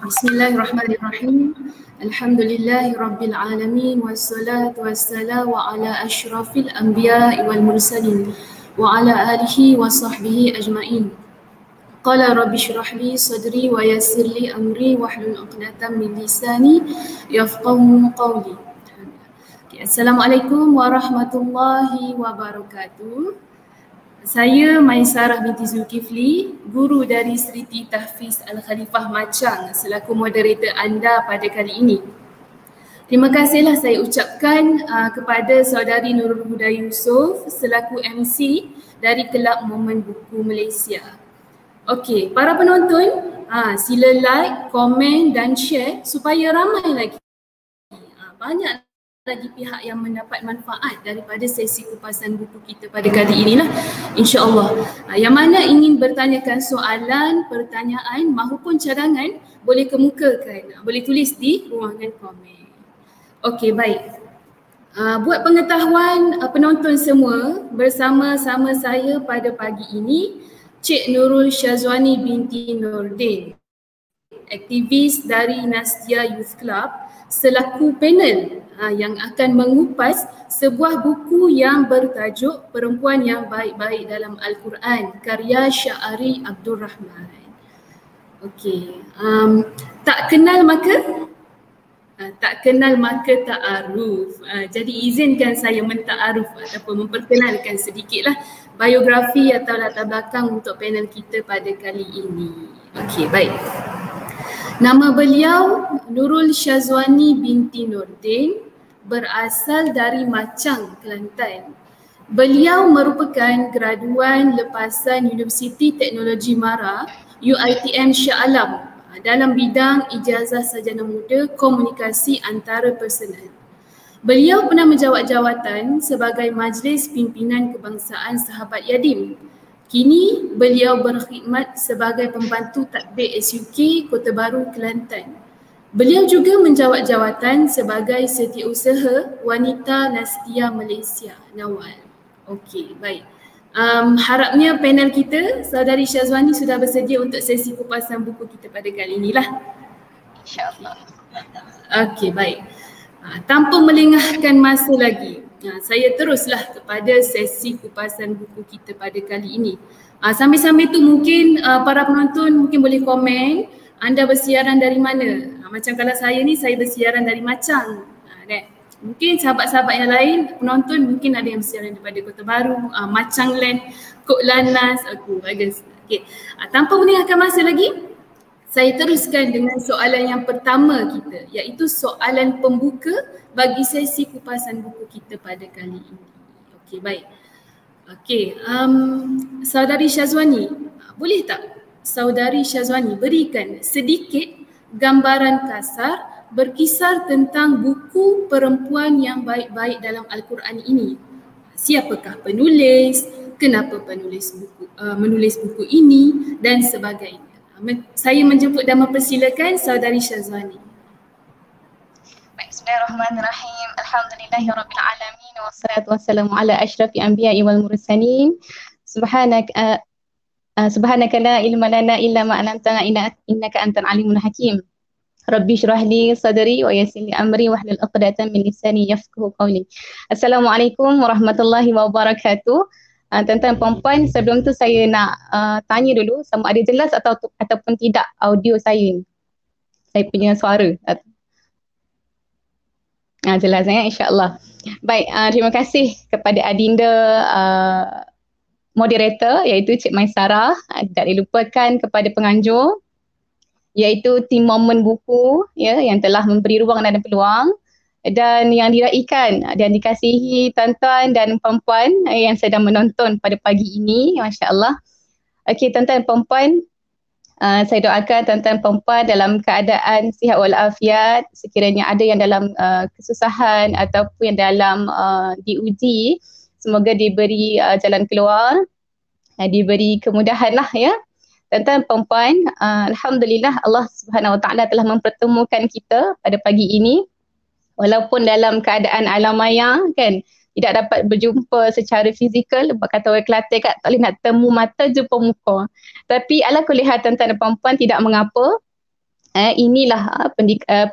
Bismillahirrahmanirrahim. Alhamdulillahirabbil alamin wassalatu wassalamu ala asyrafil anbiya'i wal mursalin wa ala alihi wa sahbihi ajmain. Qala rabbi shrah li sadri wa yassir li amri wahlul 'uqdatam min lisani yafqahu qawli. Assalamualaikum warahmatullahi wabarakatuh. Saya Maisarah binti Zulkifli, guru dari Seriti Tahfiz Al-Khalifah Machang selaku moderator anda pada kali ini. Terima kasihlah saya ucapkan kepada saudari Nurul Huda Yusof selaku MC dari Kelab Momen Buku Malaysia. Okey, para penonton, sila like, komen dan share supaya ramai lagi. Banyak lagi pihak yang mendapat manfaat daripada sesi kupasan buku kita pada kali inilah, insya-Allah. Yang mana ingin bertanyakan soalan, pertanyaan maupun cadangan boleh kemukakan, boleh tulis di ruangan komen. Okey, baik. Buat pengetahuan penonton semua, bersama-sama saya pada pagi ini Cik Nurul Syazwani binti Nordin, aktivis dari Nastia Youth Club selaku panel yang akan mengupas sebuah buku yang bertajuk Perempuan yang Baik-Baik dalam Al-Quran karya Syahari Abdul Rahman. Okey, tak kenal maka ta'aruf. Jadi izinkan saya menta'aruf ataupun memperkenalkan sedikitlah biografi atau latar belakang untuk panel kita pada kali ini. Okey, baik. Nama beliau Nurul Syazwani binti Nordin, berasal dari Machang, Kelantan. Beliau merupakan graduan lepasan Universiti Teknologi Mara UiTM Shah Alam dalam bidang ijazah sarjana muda komunikasi antarapersonal. Beliau pernah menjawat jawatan sebagai Majlis Pimpinan Kebangsaan Sahabat Yadim. Kini beliau berkhidmat sebagai pembantu tadbir SUK Kota Baru, Kelantan. Beliau juga menjawat jawatan sebagai Setiausaha Wanita Nastia Malaysia, Nawal. Okey, baik. Harapnya panel kita, Saudari Syazwani sudah bersedia untuk sesi kupasan buku kita pada kali inilah. InsyaAllah. Okey, baik. Tanpa melengahkan masa lagi, saya teruslah kepada sesi kupasan buku kita pada kali ini. Sambil-sambil tu mungkin para penonton mungkin boleh komen anda bersiaran dari mana. Macam kalau saya ni, saya bersiaran dari Machang. Mungkin sahabat-sahabat yang lain, penonton mungkin ada yang bersiaran daripada Kota Baru, Machang Land, Kok Lanas. Bagus. Okay. Tanpa melengahkan masa lagi, saya teruskan dengan soalan yang pertama kita, iaitu soalan pembuka bagi sesi kupasan buku kita pada kali ini. Okey, baik. Okey, Saudari Syazwani, boleh tak Saudari Syazwani berikan sedikit gambaran kasar berkisar tentang buku Perempuan yang Baik-Baik dalam Al-Quran ini? Siapakah penulis, kenapa penulis buku, menulis buku ini dan sebagainya. Saya menjemput dan mempersilakan Saudari Syazwani. Bismillahirrahmanirrahim. Alhamdulillahirabbil alamin wassalatu wassalamu ala asyrafil anbiya'i wal mursalin. Subhanaka la ilma lana illa ma 'allamtana innaka antal alimul hakim. Rabbi shrah li sadri wa yassir li amri wahlul 'uqdatam min lisani yafqahu qawli. Assalamualaikum warahmatullahi wabarakatuh. Tuan-tuan puan-puan, sebelum tu saya nak tanya dulu sama ada jelas ataupun tidak audio saya ni. Saya punya suara. Jelas insya-Allah. Baik, terima kasih kepada adinda moderator iaitu Cik Maisarah, tidak dilupakan kepada penganjur iaitu tim Momen Buku yang telah memberi ruang dan peluang, dan yang diraikan dan dikasihi tuan-tuan dan puan-puan yang sedang menonton pada pagi ini, masya-Allah. Okey, tuan-tuan dan puan-puan, saya doakan tuan-tuan puan-puan dalam keadaan sihat walafiat. Sekiranya ada yang dalam kesusahan ataupun yang dalam diuji, semoga diberi jalan keluar, diberi kemudahan lah ya. Tuan-tuan puan-puan, alhamdulillah Allah Subhanahu Wa Taala telah mempertemukan kita pada pagi ini. Walaupun dalam keadaan alam maya kan, tidak dapat berjumpa secara fizikal, kata orang Kelantan kat, tak boleh nak temu mata jumpa muka. Tapi ala kulli hal tuan-tuan dan puan-puan, tidak mengapa. inilah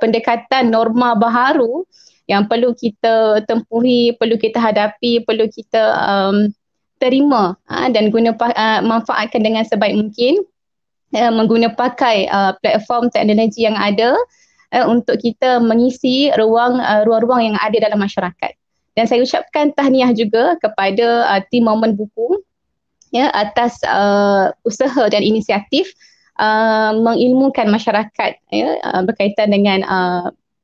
pendekatan norma baharu yang perlu kita tempuhi, perlu kita hadapi, perlu kita terima dan manfaatkan dengan sebaik mungkin, mengguna pakai platform teknologi yang ada untuk kita mengisi ruang-ruang yang ada dalam masyarakat. Dan saya ucapkan tahniah juga kepada tim Momen Buku atas usaha dan inisiatif mengilmukan masyarakat berkaitan dengan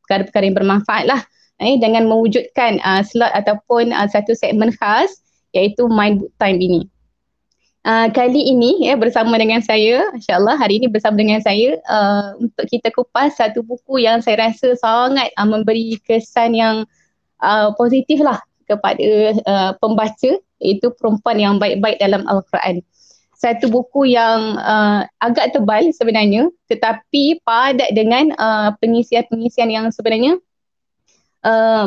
perkara-perkara yang bermanfaat lah, dengan mewujudkan slot ataupun satu segmen khas iaitu My Book Time ini. Kali ini bersama dengan saya, insyaAllah hari ini bersama dengan saya untuk kita kupas satu buku yang saya rasa sangat memberi kesan yang positif lah kepada pembaca, iaitu Perempuan yang Baik-Baik dalam Al-Quran. Satu buku yang agak tebal sebenarnya, tetapi padat dengan pengisian-pengisian yang sebenarnya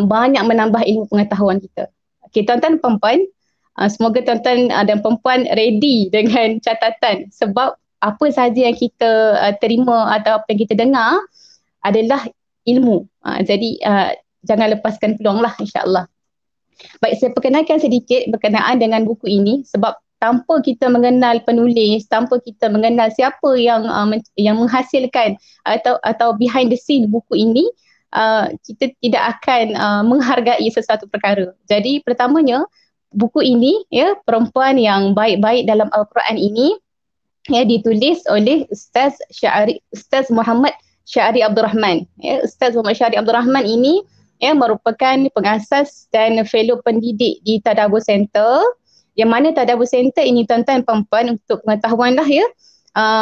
banyak menambah ilmu pengetahuan kita. Okay, tuan-tuan perempuan, semoga tuan-tuan dan perempuan ready dengan catatan, sebab apa sahaja yang kita terima atau apa yang kita dengar adalah ilmu. Jadi jangan lepaskan peluang lah, insyaAllah. Baik, saya perkenalkan sedikit berkenaan dengan buku ini, sebab tanpa kita mengenal penulis, tanpa kita mengenal siapa yang menghasilkan atau behind the scene buku ini, kita tidak akan menghargai sesuatu perkara. Jadi pertamanya, buku ini Perempuan yang Baik-Baik dalam Al-Quran ini ditulis oleh Ustaz Muhammad Syahri Abdul Rahman. Ustaz Muhammad Syahri Abdul Rahman ini merupakan pengasas dan fellow pendidik di Tadabbur Center, yang mana Tadabbur Center ini, tuan-tuan perempuan, untuk pengetahuan lah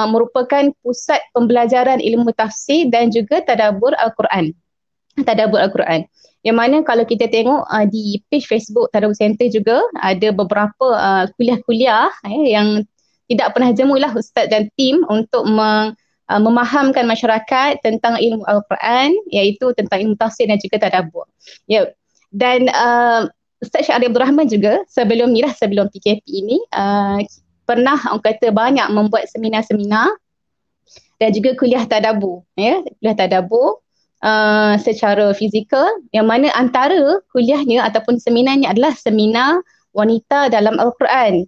merupakan pusat pembelajaran ilmu tafsir dan juga Tadabbur Al-Quran. Tadabbur Al-Quran. Yang mana kalau kita tengok di page Facebook Tadabbur Center juga ada beberapa kuliah-kuliah yang tidak pernah jemu lah Ustaz dan tim untuk memahamkan masyarakat tentang ilmu Al-Quran, iaitu tentang ilmu tafsir dan juga tadabbur. Dan Ustaz Syahri Abdul Rahman juga sebelum ni lah, sebelum PKP ini pernah orang kata banyak membuat seminar-seminar dan juga kuliah tadabbur, kuliah tadabbur secara fizikal, yang mana antara kuliahnya ataupun seminarnya adalah seminar wanita dalam Al-Quran.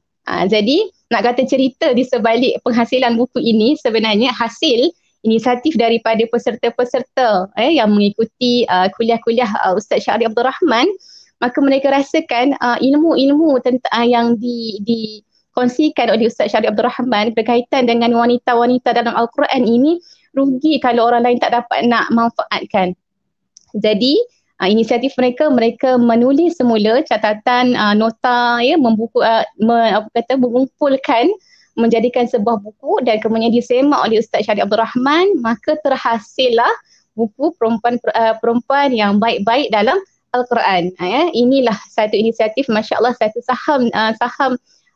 Jadi nak kata cerita di sebalik penghasilan buku ini sebenarnya hasil inisiatif daripada peserta-peserta yang mengikuti kuliah-kuliah Ustaz Syahri Abdul Rahman. Maka mereka rasakan ilmu-ilmu yang dikongsikan oleh Ustaz Syahri Abdul Rahman berkaitan dengan wanita-wanita dalam Al-Quran ini rugi kalau orang lain tak dapat nak manfaatkan. Jadi inisiatif mereka menulis semula catatan nota, mengumpulkan, menjadikan sebuah buku dan kemudian disemak oleh Ustaz Syahri Abdul Rahman, maka terhasillah buku Perempuan yang Baik-Baik dalam Al-Quran. Inilah satu inisiatif, masya-Allah, satu saham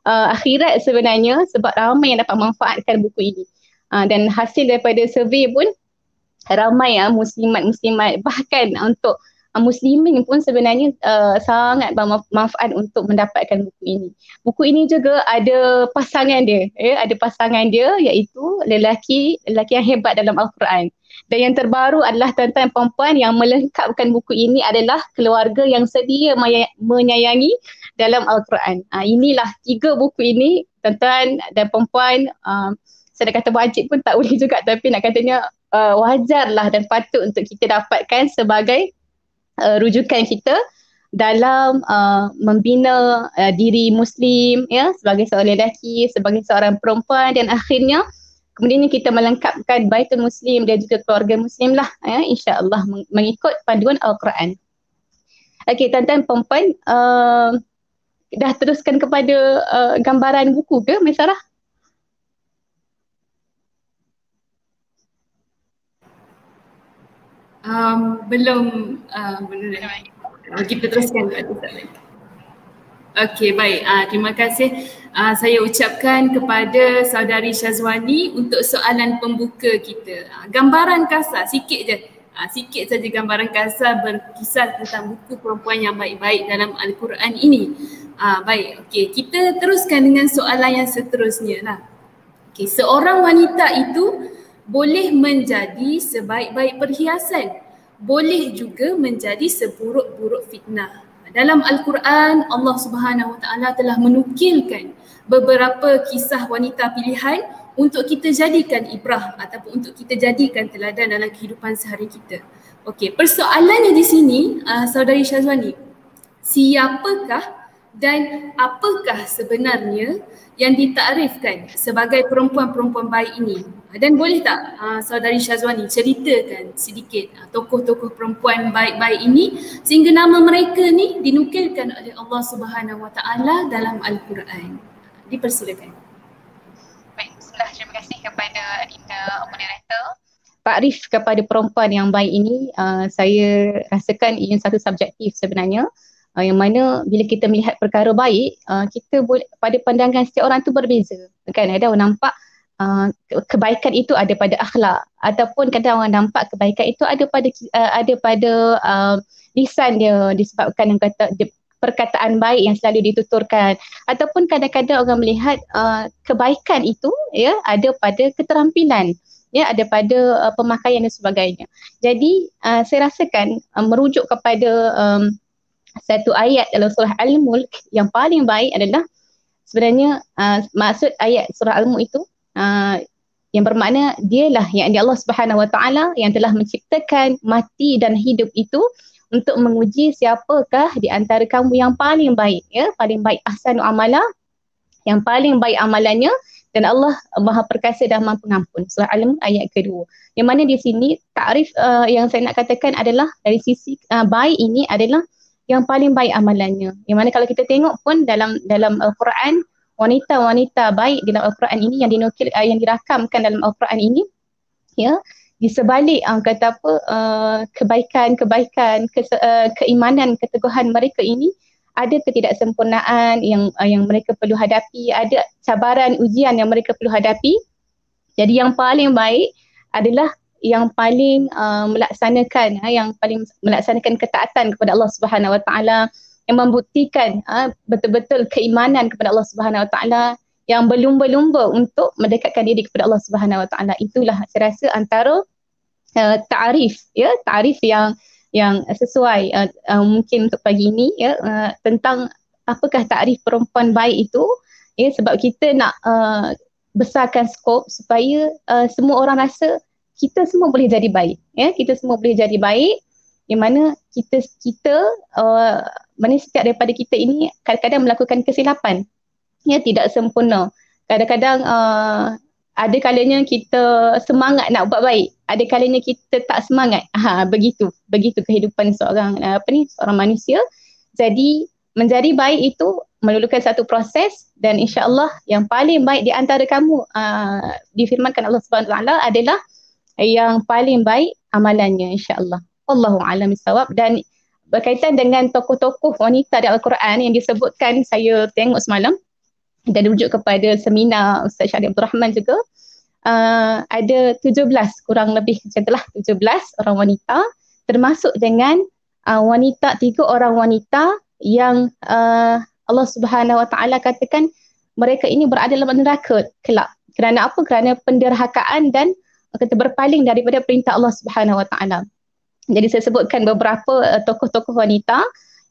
akhirat sebenarnya, sebab ramai yang dapat manfaatkan buku ini. Dan hasil daripada survey pun ramai muslimat-muslimat, bahkan untuk muslimin pun sebenarnya sangat bermanfaat untuk mendapatkan buku ini. Buku ini juga ada pasangan dia, iaitu lelaki yang hebat dalam Al-Quran. Dan yang terbaru adalah tuan-tuan perempuan yang melengkapkan buku ini adalah keluarga yang sedia menyayangi dalam Al-Quran. Inilah 3 buku ini, tuan-tuan dan perempuan. Saya nak kata wajib pun tak boleh juga, tapi nak katanya wajarlah dan patut untuk kita dapatkan sebagai rujukan kita dalam membina diri Muslim, sebagai seorang lelaki, sebagai seorang perempuan, dan akhirnya kemudian kita melengkapkan Baitul Muslim dan juga keluarga Muslim lah, insya-Allah mengikut panduan Al-Quran. Okey, tuan-tuan perempuan, dah teruskan kepada gambaran buku ke, Maisarah? Belum. Kita teruskan. Okey, baik. Terima kasih. Saya ucapkan kepada saudari Syazwani untuk soalan pembuka kita. Gambaran kasar, sikit je. Sikit saja gambaran kasar berkisar tentang buku Perempuan yang Baik-Baik dalam Al-Quran ini. Baik, okey. Kita teruskan dengan soalan yang seterusnya lah. Okey, seorang wanita itu boleh menjadi sebaik-baik perhiasan, boleh juga menjadi seburuk-buruk fitnah. Dalam Al-Quran, Allah Subhanahu Wa Taala telah menukilkan beberapa kisah wanita pilihan untuk kita jadikan ibrah ataupun untuk kita jadikan teladan dalam kehidupan sehari kita. Okey, persoalannya di sini, Saudari Syazwani, siapakah dan apakah sebenarnya yang ditakrifkan sebagai perempuan-perempuan baik ini? Dan boleh tak Saudari Syazwani ceritakan sedikit tokoh-tokoh perempuan baik-baik ini sehingga nama mereka ni dinukilkan oleh Allah Subhanahu Wa Taala dalam Al-Quran. Dipersilakan. Baik, bismillah. Terima kasih kepada Adinda moderator. Takrif kepada perempuan yang baik ini, saya rasakan ia satu subjektif sebenarnya. Yang mana bila kita melihat perkara baik, kita boleh, pada pandangan setiap orang tu berbeza. Kan ada orang nampak kebaikan itu ada pada akhlak, ataupun kadang orang nampak kebaikan itu ada pada lisan dia, disebabkan yang kata perkataan baik yang selalu dituturkan, ataupun kadang-kadang orang melihat kebaikan itu ya ada pada keterampilan, ya ada pada pemakaian dan sebagainya. Jadi saya rasakan merujuk kepada satu ayat dalam surah Al-Mulk yang paling baik adalah sebenarnya maksud ayat surah Al-Mulk itu yang bermakna dialah yang Allah Subhanahu Wa Taala yang telah menciptakan mati dan hidup itu untuk menguji siapakah di antara kamu yang paling baik, ya, paling baik ahsanu amala, yang paling baik amalannya, dan Allah Maha Perkasa dan Maha Pengampun. Surah Al-Mulk ayat kedua. Yang mana di sini takrif yang saya nak katakan adalah dari sisi baik ini adalah yang paling baik amalannya. Yang mana kalau kita tengok pun dalam Al-Quran, wanita-wanita baik dalam Al-Quran ini yang dinukil, yang dirakamkan dalam Al-Quran ini, ya, di sebalik kata apa, kebaikan, keimanan, keteguhan mereka ini, ada ketidaksempurnaan yang mereka perlu hadapi, ada cabaran, ujian yang mereka perlu hadapi. Jadi yang paling baik adalah yang paling melaksanakan ketaatan kepada Allah Subhanahu Wa Taala, yang membuktikan betul-betul keimanan kepada Allah Subhanahu Wa Taala, yang berlumba-lumba untuk mendekatkan diri kepada Allah Subhanahu Wa Taala. Itulah saya rasa antara ta'rif, ya, ta'rif yang sesuai mungkin untuk pagi ini, ya, tentang apakah ta'rif perempuan baik itu, ya, sebab kita nak besarkan skop supaya semua orang rasa kita semua boleh jadi baik, ya, kita semua boleh jadi baik, yang mana kita mana setiap daripada kita ini kadang-kadang melakukan kesilapan, ya, tidak sempurna. Kadang-kadang ada kalanya kita semangat nak buat baik, ada kalanya kita tak semangat. Begitu kehidupan seorang seorang manusia. Jadi menjadi baik itu memerlukan satu proses, dan insya-Allah yang paling baik di antara kamu difirmankan Allah Subhanahu Wa Taala adalah yang paling baik amalannya, insya-Allah. Wallahu a'lam bissawab. Dan berkaitan dengan tokoh-tokoh wanita di Al-Quran yang disebutkan, saya tengok semalam dan rujuk kepada seminar Ustaz Syarif Abdul Rahman juga, ada 17 kurang lebih macam itulah, 17 orang wanita, termasuk dengan wanita, 3 orang wanita yang Allah Subhanahu Wa Taala katakan mereka ini berada dalam neraka kelak. Kerana apa? Kerana penderhakaan dan kata berpaling daripada perintah Allah Subhanahu Wa Taala. Jadi saya sebutkan beberapa tokoh-tokoh wanita,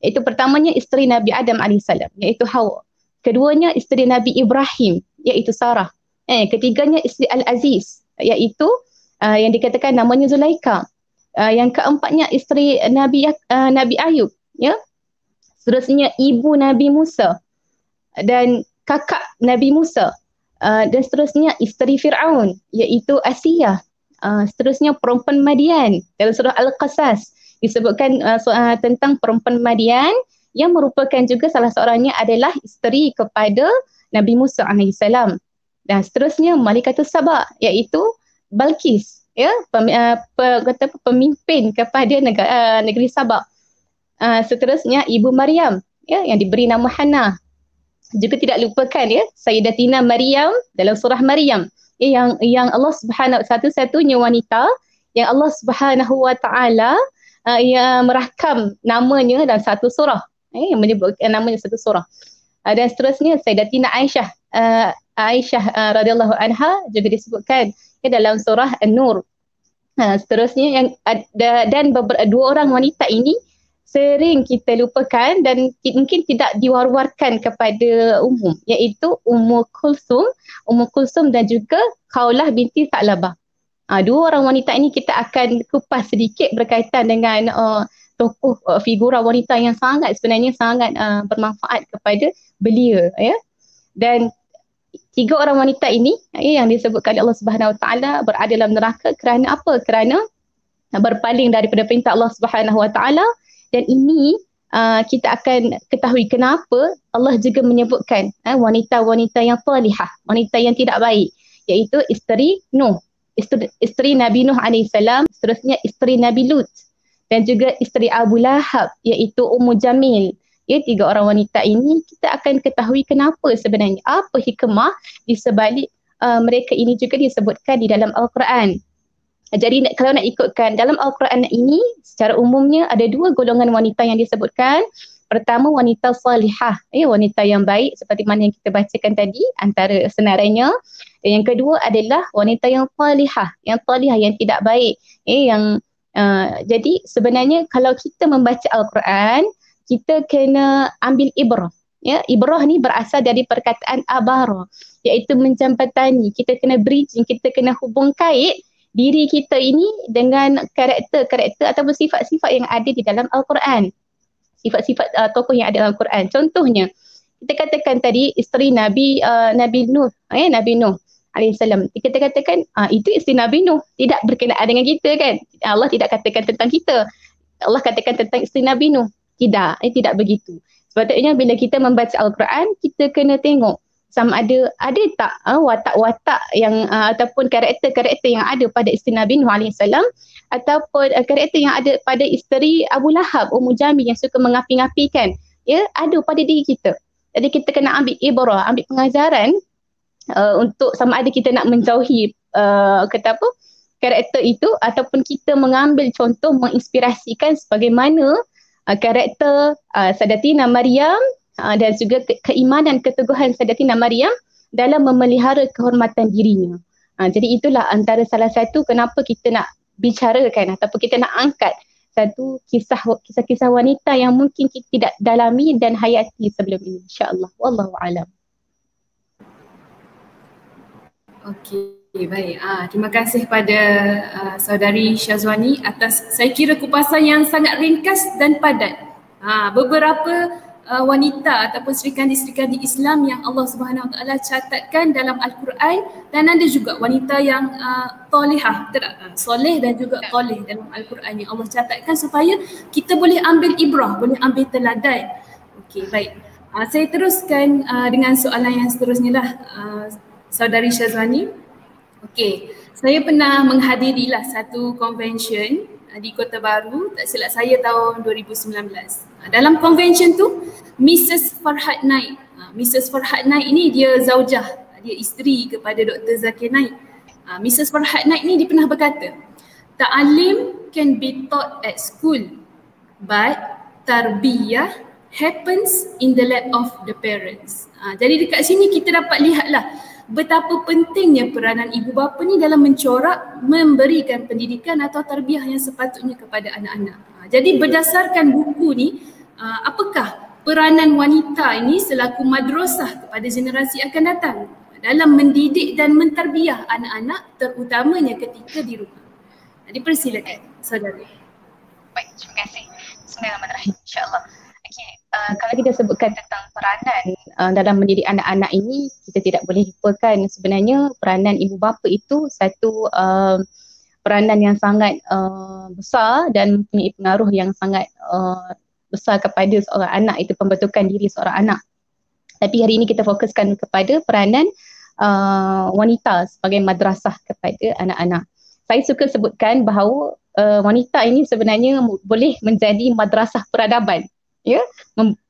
iaitu pertamanya isteri Nabi Adam AS, iaitu Hawa. Keduanya isteri Nabi Ibrahim, iaitu Sarah. Ketiganya isteri Al-Aziz, iaitu yang dikatakan namanya Zulaika. Yang keempatnya isteri Nabi Ayub, ya. Seterusnya ibu Nabi Musa dan kakak Nabi Musa. Dan seterusnya isteri Fir'aun, iaitu Asiyah. Seterusnya perempuan Madian. Dalam surah Al-Qasas disebutkan tentang perempuan Madian yang merupakan juga salah seorangnya adalah isteri kepada Nabi Musa AS. Dan seterusnya Malikatus Saba, iaitu Balqis, ya, pemimpin kepada negeri Sabak. Seterusnya ibu Maryam, ya, yang diberi nama Hannah. Juga tidak lupakan, ya, Sayyidatina Maryam dalam surah Maryam, yang Allah Subhanahu, satu-satunya wanita yang Allah Subhanahu Wa Taala yang merakam namanya dalam satu surah, yang menyebut namanya satu surah. Dan seterusnya Sayyidatina Aisyah Aisyah radhiyallahu anha juga disebutkan dalam surah An-Nur. Seterusnya yang ada, dan dua orang wanita ini sering kita lupakan dan mungkin tidak diwar-warkan kepada umum, iaitu Ummu Kulsum dan juga Khawlah binti Sa'labah. Dua orang wanita ini kita akan kupas sedikit berkaitan dengan tokoh figura wanita yang sebenarnya sangat bermanfaat kepada belia, ya. Dan tiga orang wanita ini yang disebutkan Allah Subhanahu Wa Taala berada dalam neraka kerana apa? Kerana berpaling daripada perintah Allah Subhanahu Wa Taala. Dan ini kita akan ketahui kenapa Allah juga menyebutkan wanita-wanita yang salihah, wanita yang tidak baik, iaitu isteri Nuh, isteri Nabi Nuh alaihissalam, seterusnya isteri Nabi Lut dan juga isteri Abu Lahab, iaitu Ummu Jamil. Tiga orang wanita ini kita akan ketahui kenapa sebenarnya, apa hikmah di sebalik mereka ini juga disebutkan di dalam Al-Quran. Jadi kalau nak ikutkan dalam Al-Quran ini, secara umumnya ada dua golongan wanita yang disebutkan. Pertama, wanita salihah, wanita yang baik seperti mana yang kita bacakan tadi antara senarainya. Dan yang kedua adalah wanita yang salihah, yang tidak baik. Jadi sebenarnya kalau kita membaca Al-Quran, kita kena ambil ibrah. Ibrah ni berasal dari perkataan abara, iaitu menjembatani. Kita kena bridging, kita kena hubung kait diri kita ini dengan karakter ataupun sifat-sifat yang ada di dalam Al-Quran. Sifat-sifat tokoh yang ada dalam Al-Quran. Contohnya, kita katakan tadi isteri Nabi Nuh, Nabi Nuh alaihissalam. Kita katakan itu isteri Nabi Nuh, tidak berkenaan dengan kita kan. Allah tidak katakan tentang kita. Allah katakan tentang isteri Nabi Nuh. Tidak begitu. Sepatutnya bila kita membaca Al-Quran, kita kena tengok sama ada tak watak-watak yang ataupun karakter-karakter yang ada pada isteri Nabi Nuh alaihissalam, ataupun karakter yang ada pada isteri Abu Lahab, Ummu Jamil yang suka mengapi-ngapikan, ada pada diri kita. Jadi kita kena ambil ibrah, ambil pengajaran untuk sama ada kita nak menjauhi karakter itu, ataupun kita mengambil contoh, menginspirasikan sebagaimana karakter Sayyidatina Maryam dan juga keimanan, keteguhan Sayyidatina Maryam dalam memelihara kehormatan dirinya. Jadi itulah antara salah satu kenapa kita nak bicarakan ataupun kita nak angkat satu kisah-kisah wanita yang mungkin kita tidak dalami dan hayati sebelum ini, insya-Allah. Wallahu a'lam. Okey, baik. Terima kasih pada saudari Syazwani atas, saya kira, kupasan yang sangat ringkas dan padat. Beberapa wanita ataupun serikandi-serikandi Islam yang Allah Subhanahu Wa Taala catatkan dalam Al-Quran, dan ada juga wanita yang soleh dan juga toleh dalam Al-Quran yang Allah catatkan supaya kita boleh ambil ibrah, boleh ambil teladan. Okey, baik. Saya teruskan dengan soalan yang seterusnya lah, saudari Syazwani. Okey, saya pernah menghadirilah satu convention di Kota Baru, tak silap saya tahun 2019. Dalam convention tu, Mrs. Farhad Naik. Mrs. Farhad Naik ni dia zaujah, dia isteri kepada Dr. Zakir Naik. Mrs. Farhad Naik ni dia pernah berkata, ta'alim can be taught at school, but tarbiyah happens in the lap of the parents. Jadi dekat sini kita dapat lihatlah betapa pentingnya peranan ibu bapa ni dalam mencorak, memberikan pendidikan atau tarbiyah yang sepatutnya kepada anak-anak. Jadi berdasarkan buku ni, apakah peranan wanita ini selaku madrasah kepada generasi akan datang dalam mendidik dan mentarbiyah anak-anak, terutamanya ketika di rumah? Dipersilakan, saudara. Baik, terima kasih. Bismillahirrahmanirrahim, insya-Allah. Okay. Kalau kita sebutkan tentang peranan dalam mendidik anak-anak ini, kita tidak boleh lupakan sebenarnya peranan ibu bapa itu satu peranan yang sangat besar dan mempunyai pengaruh yang sangat besar kepada seorang anak, itu pembentukan diri seorang anak. Tapi hari ini kita fokuskan kepada peranan wanita sebagai madrasah kepada anak-anak. Saya suka sebutkan bahawa wanita ini sebenarnya boleh menjadi madrasah peradaban.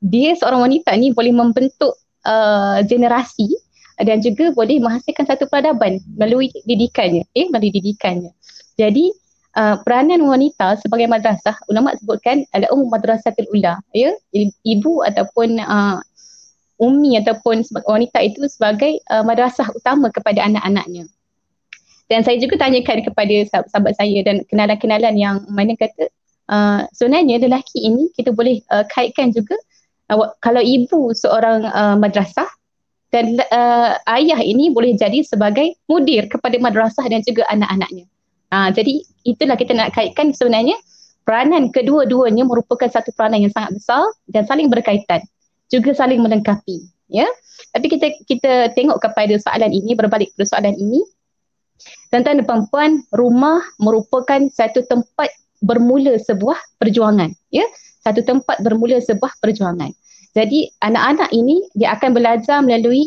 Dia seorang wanita ni boleh membentuk generasi dan juga boleh menghasilkan satu peradaban melalui didikannya, Jadi peranan wanita sebagai madrasah, ulama sebutkan adalah madrasatul ula, ibu ataupun Umi ataupun wanita itu sebagai madrasah utama kepada anak-anaknya. Dan saya juga tanyakan kepada sahabat saya dan kenalan-kenalan yang mana kata sebenarnya lelaki ini kita boleh kaitkan juga kalau ibu seorang madrasah dan ayah ini boleh jadi sebagai mudir kepada madrasah dan juga anak-anaknya. Jadi itulah kita nak kaitkan sebenarnya peranan kedua-duanya merupakan satu peranan yang sangat besar dan saling berkaitan, juga saling melengkapi. Ya, tapi kita tengok kepada soalan ini, berbalik kepada soalan ini, tuan-tuan dan puan-puan, rumah merupakan satu tempat bermula sebuah perjuangan. Ya, satu tempat bermula sebuah perjuangan. Jadi anak-anak ini dia akan belajar melalui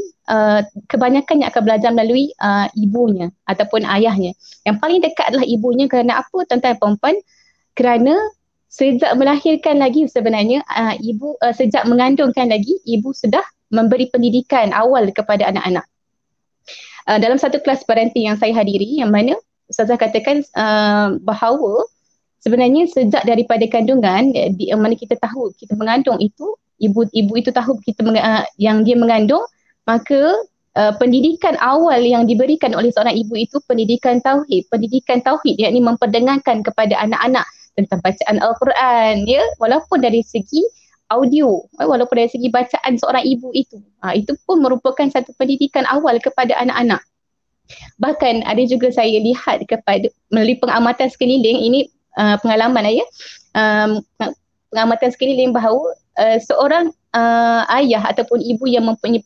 kebanyakannya akan belajar melalui ibunya ataupun ayahnya. Yang paling dekat adalah ibunya. Kerana apa, tuan-tuan dan puan-puan? Kerana sejak melahirkan lagi sebenarnya ibu sejak mengandungkan lagi ibu sudah memberi pendidikan awal kepada anak-anak. Dalam satu kelas parenting yang saya hadiri, yang mana Ustazah katakan bahawa sebenarnya sejak daripada kandungan, di mana kita tahu kita mengandung itu, ibu itu tahu kita yang dia mengandung, maka pendidikan awal yang diberikan oleh seorang ibu itu pendidikan tauhid. Pendidikan tauhid yakni memperdengarkan kepada anak-anak tentang bacaan Al-Quran, ya, walaupun dari segi audio, walaupun dari segi bacaan seorang ibu itu pun merupakan satu pendidikan awal kepada anak-anak. Bahkan ada juga saya lihat kepada melalui pengamatan sekeliling, ini pengalaman saya, pengamatan sekeliling bahawa seorang ayah ataupun ibu yang mempunyai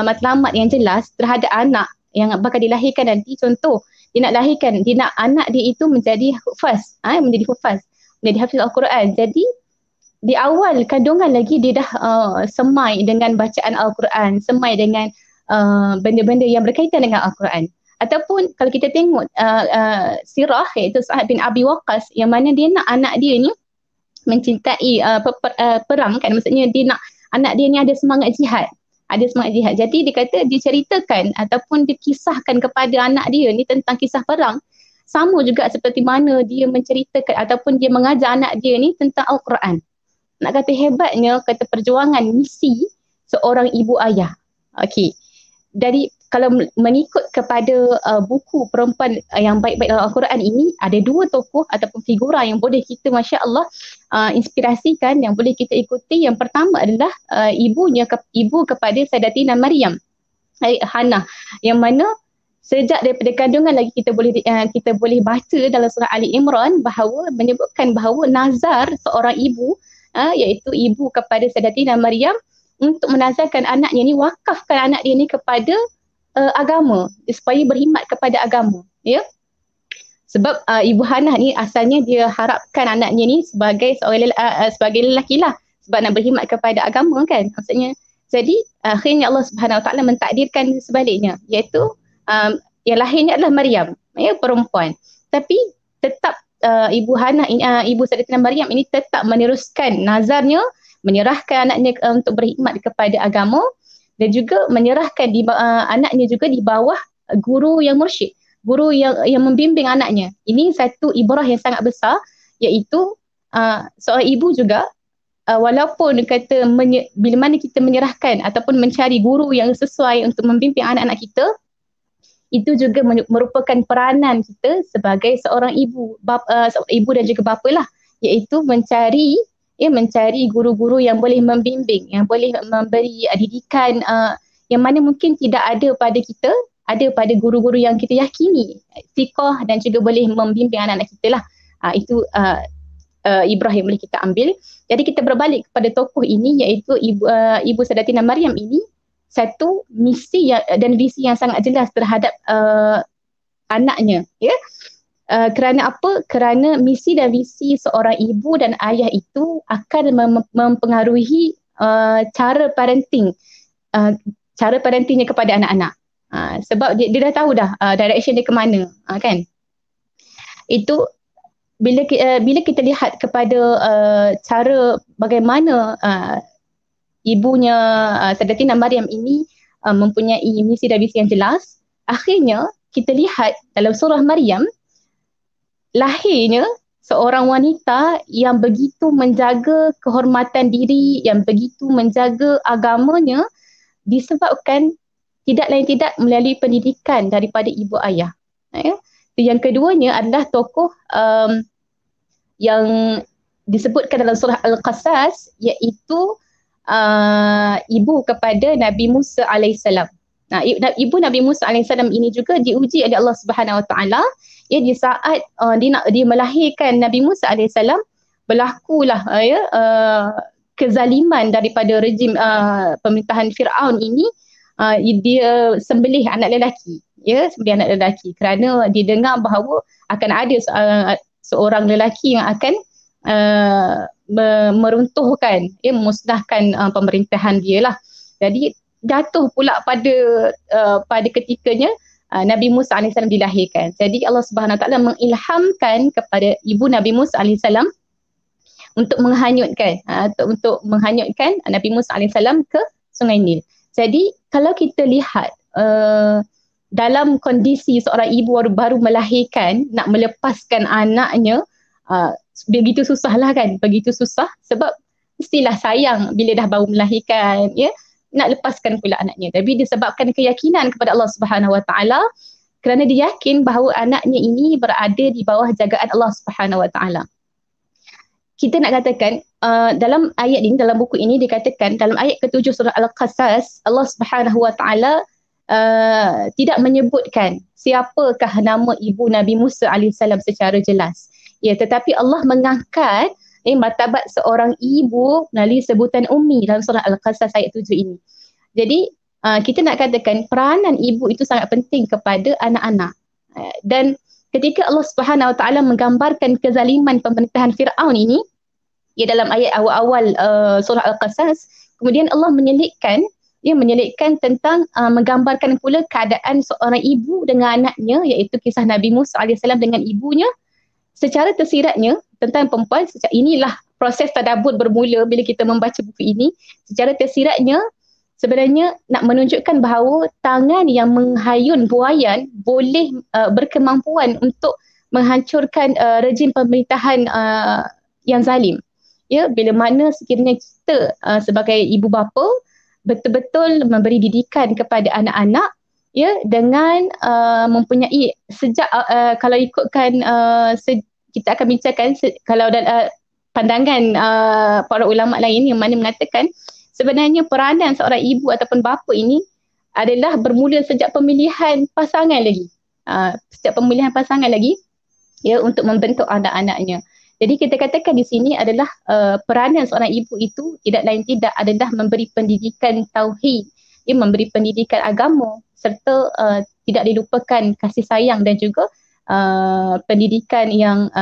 matlamat yang jelas terhadap anak yang bakal dilahirkan nanti. Contoh, dia nak anak dia itu menjadi hufaz, menjadi hafiz Al-Quran. Jadi di awal kandungan lagi dia dah semai dengan bacaan Al-Quran, semai dengan benda-benda yang berkaitan dengan Al-Quran. Ataupun kalau kita tengok sirah, iaitu Sa'ad bin Abi Waqqas, yang mana dia nak anak dia ni mencintai perang kan, maksudnya dia nak anak dia ni ada semangat jihad. Jadi dia kata, dia ceritakan ataupun dia kisahkan kepada anak dia ni tentang kisah perang, sama juga seperti mana dia menceritakan ataupun dia mengajar anak dia ni tentang Al-Quran. Nak kata hebatnya, kata perjuangan misi seorang ibu ayah. Okey. Dari kalau mengikut kepada buku perempuan yang baik-baik dalam Al-Quran ini, ada dua tokoh ataupun figura yang boleh kita, Masya Allah, inspirasikan, yang boleh kita ikuti. Yang pertama adalah ibu kepada Sayyidatina Maryam, Hannah, yang mana sejak daripada kandungan lagi kita boleh baca dalam surah Ali Imran bahawa menyebutkan bahawa nazar seorang ibu, iaitu ibu kepada Sayyidatina Maryam, untuk menazarkan anaknya ni, wakafkan anak dia ni kepada agama, supaya berkhidmat kepada agama, ya. Sebab Ibu Hannah ni asalnya dia harapkan anaknya ni sebagai lelaki lah, sebab nak berkhidmat kepada agama kan, maksudnya. Jadi akhirnya Allah Subhanahu Wa Taala mentakdirkan sebaliknya, iaitu yang lahirnya adalah Maryam, ya, perempuan. Tapi tetap Ibu Hannah ini, Ibu Sayyidatina Maryam ini tetap meneruskan nazarnya, menyerahkan anaknya untuk berkhidmat kepada agama, dan juga menyerahkan anaknya juga di bawah guru yang mursyid, guru yang membimbing anaknya. Ini satu ibrah yang sangat besar, iaitu seorang ibu juga, walaupun kata bila mana kita menyerahkan ataupun mencari guru yang sesuai untuk membimbing anak-anak kita, itu juga merupakan peranan kita sebagai seorang ibu, ibu dan juga bapa lah, iaitu mencari guru-guru yang boleh membimbing, yang boleh memberi didikan yang mana mungkin tidak ada pada kita, ada pada guru-guru yang kita yakini thiqah dan juga boleh membimbing anak-anak kita lah. Itu ibrah yang boleh kita ambil. Jadi kita berbalik kepada tokoh ini, iaitu Ibu Sayyidatina Maryam ini, satu misi dan visi yang sangat jelas terhadap anaknya, ya. Kerana apa? Kerana misi dan visi seorang ibu dan ayah itu akan mempengaruhi cara parentingnya kepada anak-anak. Sebab dia dah tahu dah direction dia ke mana, kan? Itu bila kita lihat kepada cara bagaimana ibunya Sayyidatina Maryam ini mempunyai misi dan visi yang jelas, akhirnya kita lihat dalam surah Maryam, lahirnya seorang wanita yang begitu menjaga kehormatan diri, yang begitu menjaga agamanya, disebabkan tidak lain tidak melalui pendidikan daripada ibu ayah. Ya. Yang keduanya adalah tokoh yang disebutkan dalam surah Al-Qasas, iaitu ibu kepada Nabi Musa alaihissalam. Nah, ibu Nabi Musa alaihissalam ini juga diuji oleh Allah Subhanahu Wa Taala. Di saat dia melahirkan Nabi Musa alaihissalam, berlakulah kezaliman daripada rejim pemerintahan Firaun ini. Dia sembelih anak lelaki, sembelih anak lelaki kerana didengar bahawa akan ada seorang lelaki yang akan meruntuhkan, memusnahkan pemerintahan dia lah. Jadi jatuh pula pada ketikanya Nabi Musa AS dilahirkan. Jadi Allah Subhanahu Wa Taala mengilhamkan kepada ibu Nabi Musa AS untuk menghanyutkan Nabi Musa AS ke Sungai Nil. Jadi kalau kita lihat dalam kondisi seorang ibu baru melahirkan, nak melepaskan anaknya, begitu susah lah kan, begitu susah sebab mestilah sayang bila dah baru melahirkan, nak lepaskan pula anaknya. Tapi disebabkan keyakinan kepada Allah Subhanahu Wa Taala, kerana dia yakin bahawa anaknya ini berada di bawah jagaan Allah Subhanahu Wa Taala. Kita nak katakan dalam ayat ini, dalam buku ini dikatakan dalam ayat ke-7 surah Al-Qasas, Allah Subhanahu Wa Taala tidak menyebutkan siapakah nama ibu Nabi Musa alaihissalam secara jelas. Tetapi Allah mengangkat martabat seorang ibu melalui sebutan ummi dalam surah Al-Qasas ayat 7 ini. Jadi kita nak katakan peranan ibu itu sangat penting kepada anak-anak. Dan ketika Allah Subhanahu Wa Taala menggambarkan kezaliman pemerintahan Firaun ini, dalam ayat awal-awal surah Al-Qasas, kemudian Allah menyelitkan tentang menggambarkan pula keadaan seorang ibu dengan anaknya, iaitu kisah Nabi Musa AS dengan ibunya. Secara tersiratnya tentang perempuan, inilah proses tadabbur bermula bila kita membaca buku ini. Secara tersiratnya sebenarnya nak menunjukkan bahawa tangan yang menghayun buaian boleh berkemampuan untuk menghancurkan rejim pemerintahan yang zalim. Bila mana sekiranya kita sebagai ibu bapa betul-betul memberi didikan kepada anak-anak, dengan mempunyai sejak kalau ikutkan kita akan bincangkan kalau pandangan para ulama lain yang mana mengatakan sebenarnya peranan seorang ibu ataupun bapa ini adalah bermula sejak pemilihan pasangan lagi. Untuk membentuk anak-anaknya. Jadi kita katakan di sini adalah peranan seorang ibu itu tidak lain tidak adalah memberi pendidikan tauhid, memberi pendidikan agama, serta tidak dilupakan kasih sayang dan juga pendidikan yang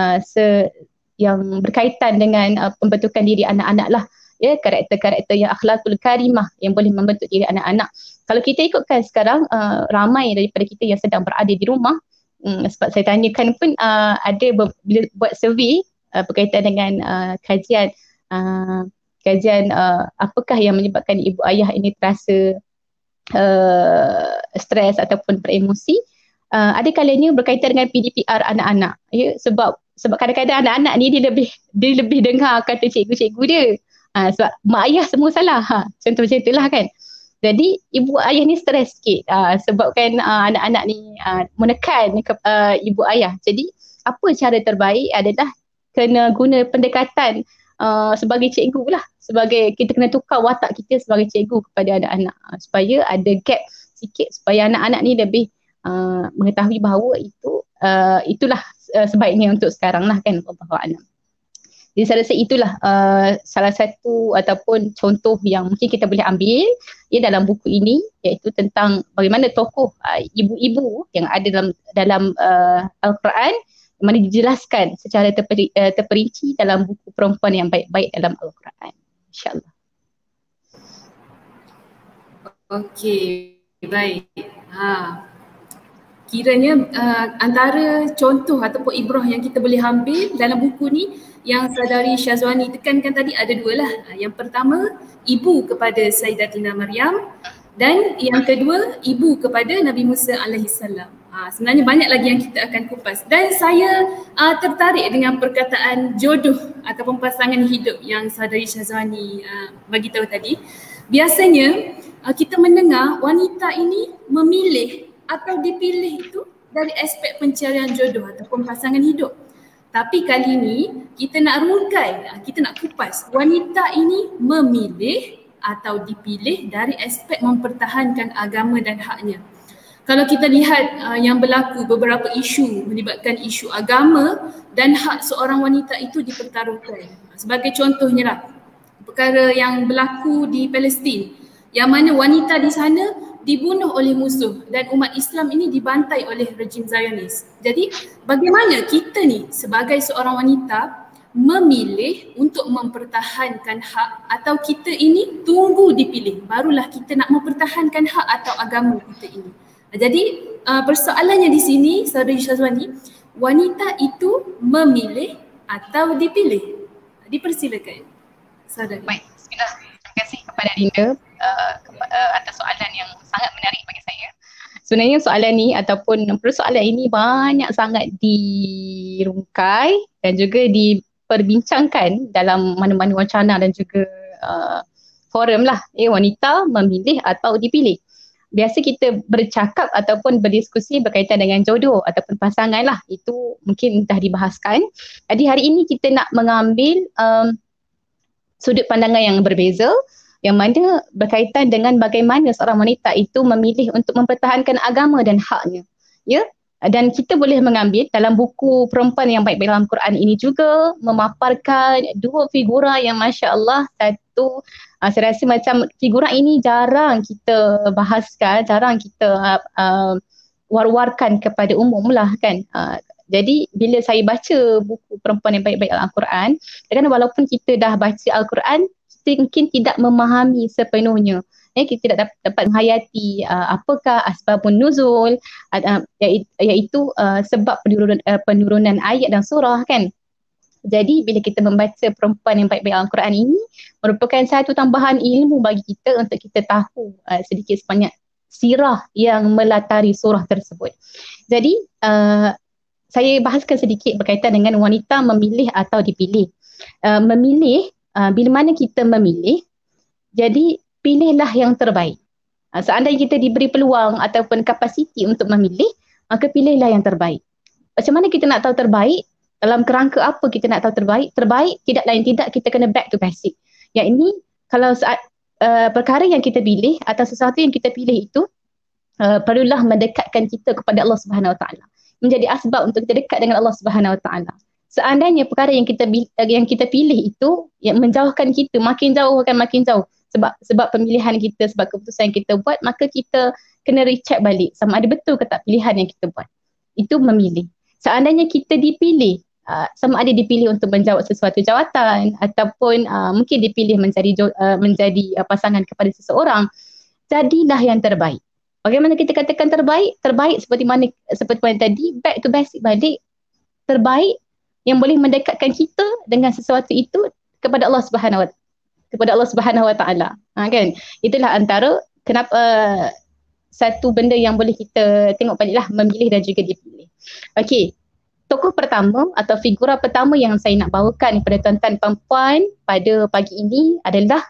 berkaitan dengan pembentukan diri anak-anak lah, karakter-karakter yang akhlakul karimah yang boleh membentuk diri anak-anak. Kalau kita ikutkan sekarang, ramai daripada kita yang sedang berada di rumah, sebab saya tanyakan pun ada bila buat survey berkaitan dengan kajian apakah yang menyebabkan ibu ayah ini terasa stres ataupun beremosi. Ada kalanya berkaitan dengan PDPR anak-anak, sebab kadang-kadang anak-anak ni dia lebih dengar kata cikgu-cikgu dia, sebab mak ayah semua salah, contoh macam itulah kan. Jadi ibu ayah ni stres sikit sebabkan anak-anak ni menekan ibu ayah. Jadi apa cara terbaik adalah kena guna pendekatan sebagai cikgu lah, sebagai kita kena tukar watak kita sebagai cikgu kepada anak-anak, supaya ada gap sikit, supaya anak-anak ni lebih mengetahui bahawa itulah sebaiknya untuk sekarang lah kan. Wallahualam. Jadi saya rasa itulah salah satu ataupun contoh yang mungkin kita boleh ambil dalam buku ini, iaitu tentang bagaimana tokoh ibu-ibu yang ada dalam Al-Quran, mana dijelaskan secara terperinci dalam buku perempuan yang baik-baik dalam Al-Quran. InsyaAllah. Okey, baik. Kiranya antara contoh ataupun ibrah yang kita boleh ambil dalam buku ni yang Saudari Syazwani tekankan tadi ada dua lah. Yang pertama, ibu kepada Sayyidatina Maryam, dan yang kedua, ibu kepada Nabi Musa alaihissalam. Sebenarnya banyak lagi yang kita akan kupas, dan saya tertarik dengan perkataan jodoh ataupun pasangan hidup yang Saudari Syazwani bagi tahu tadi. Biasanya kita mendengar wanita ini memilih atau dipilih itu dari aspek pencarian jodoh ataupun pasangan hidup. Tapi kali ini kita nak rungkai, kita nak kupas wanita ini memilih atau dipilih dari aspek mempertahankan agama dan haknya. Kalau kita lihat yang berlaku beberapa isu melibatkan isu agama dan hak seorang wanita itu dipertaruhkan. Sebagai contohnya lah, perkara yang berlaku di Palestin yang mana wanita di sana dibunuh oleh musuh dan umat Islam ini dibantai oleh rejim Zionis. Jadi bagaimana kita ni sebagai seorang wanita memilih untuk mempertahankan hak atau kita ini tunggu dipilih barulah kita nak mempertahankan hak atau agama kita ini. Jadi persoalannya di sini Saudari Syazwani, wanita itu memilih atau dipilih? Dipersilakan Saudari. Baik, bismillah. Terima kasih kepada Dinda atas soalan yang sangat menarik bagi saya. Sebenarnya soalan ni ataupun persoalan ini banyak sangat dirungkai dan juga diperbincangkan dalam mana-mana wacana dan juga forum lah. Wanita memilih atau dipilih. Biasa kita bercakap ataupun berdiskusi berkaitan dengan jodoh ataupun pasangan lah. Itu mungkin dah dibahaskan. Jadi hari ini kita nak mengambil sudut pandangan yang berbeza yang mana berkaitan dengan bagaimana seorang wanita itu memilih untuk mempertahankan agama dan haknya. Ya? Dan kita boleh mengambil dalam buku Perempuan yang Baik-Baik dalam Quran ini juga memaparkan dua figura yang Masya Allah. Satu, saya rasa macam figura ini jarang kita bahaskan, jarang kita war-warkan kepada umum lah kan. Jadi bila saya baca buku Perempuan yang Baik-Baik dalam Quran, kadang-kadang walaupun kita dah baca Al-Quran, kita mungkin tidak memahami sepenuhnya. Kita tidak dapat menghayati apakah asbabun nuzul, iaitu sebab penurunan ayat dan surah kan. Jadi bila kita membaca Perempuan yang Baik-Baik dalam Quran ini merupakan satu tambahan ilmu bagi kita untuk kita tahu sedikit sebanyak sirah yang melatari surah tersebut. Jadi saya bahaskan sedikit berkaitan dengan wanita memilih atau dipilih. Memilih, bila mana kita memilih, jadi pilihlah yang terbaik. Seandainya kita diberi peluang ataupun kapasiti untuk memilih, maka pilihlah yang terbaik. Macam mana kita nak tahu terbaik? Dalam kerangka apa kita nak tahu terbaik? Terbaik tidak lain tidak kita kena back to basic. Yang ini kalau saat perkara yang kita pilih atau sesuatu yang kita pilih itu perlulah mendekatkan kita kepada Allah Subhanahu Wa Taala. Menjadi asbab untuk kita dekat dengan Allah Subhanahu Wa Taala. Seandainya perkara yang kita pilih itu yang menjauhkan kita makin jauh akan makin jauh sebab pemilihan kita, sebab keputusan yang kita buat, maka kita kena recheck balik sama ada betul ke tak pilihan yang kita buat. Itu memilih. Seandainya kita dipilih, sama ada dipilih untuk menjawab sesuatu jawatan ataupun mungkin dipilih menjadi pasangan kepada seseorang, jadilah yang terbaik. Bagaimana kita katakan terbaik? Terbaik seperti mana tadi, back to basic balik. Terbaik yang boleh mendekatkan kita dengan sesuatu itu kepada Allah Subhanahu Wa Taala. Kan? Itulah antara kenapa satu benda yang boleh kita tengok baliklah, memilih dan juga dipilih. Okey. Tokoh pertama atau figura pertama yang saya nak bawakan kepada tuan-tuan perempuan pada pagi ini adalah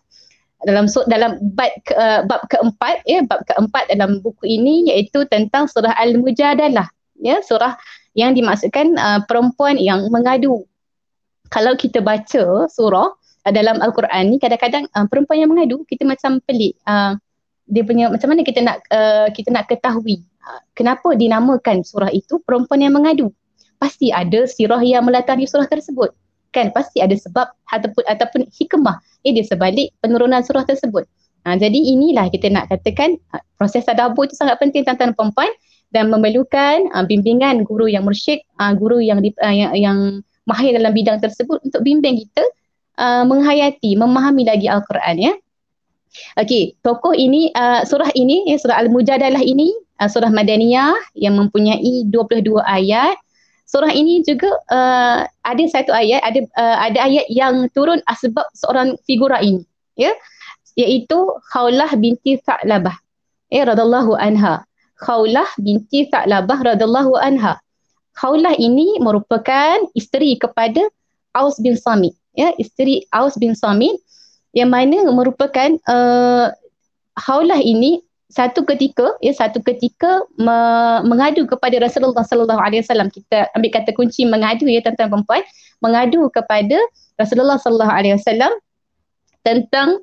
dalam bab keempat, bab keempat dalam buku ini, iaitu tentang surah Al-Mujadalah, surah yang dimaksudkan perempuan yang mengadu. Kalau kita baca surah dalam Al-Quran ni, kadang-kadang perempuan yang mengadu kita macam pelik. Dia punya macam mana kita nak ketahui kenapa dinamakan surah itu perempuan yang mengadu. Pasti ada sirah yang melatari surah tersebut. Kan pasti ada sebab ataupun hikmah di sebalik penurunan surah tersebut. Jadi inilah kita nak katakan proses tadabbur itu sangat penting tuan-tuan perempuan dan memerlukan bimbingan guru yang mursyid, guru yang mahir dalam bidang tersebut untuk bimbing kita menghayati, memahami lagi Al-Quran ya. Okey, tokoh ini, surah ini, surah Al-Mujadalah ini, surah Madaniyah yang mempunyai 22 ayat. Surah ini juga ada satu ayat, ada ayat yang turun asbab seorang figura ini, ya, iaitu Khawlah binti Tha'labah, radhiyallahu anha. Khawlah binti Tha'labah radhiyallahu anha. Khawlah ini merupakan isteri kepada Aus bin Samit, ya, isteri Aus bin Samit, yang mana merupakan Khawlah ini satu ketika mengadu kepada Rasulullah sallallahu alaihi wasallam. Kita ambil kata kunci mengadu ya, tuan-tuan perempuan, mengadu kepada Rasulullah sallallahu alaihi wasallam tentang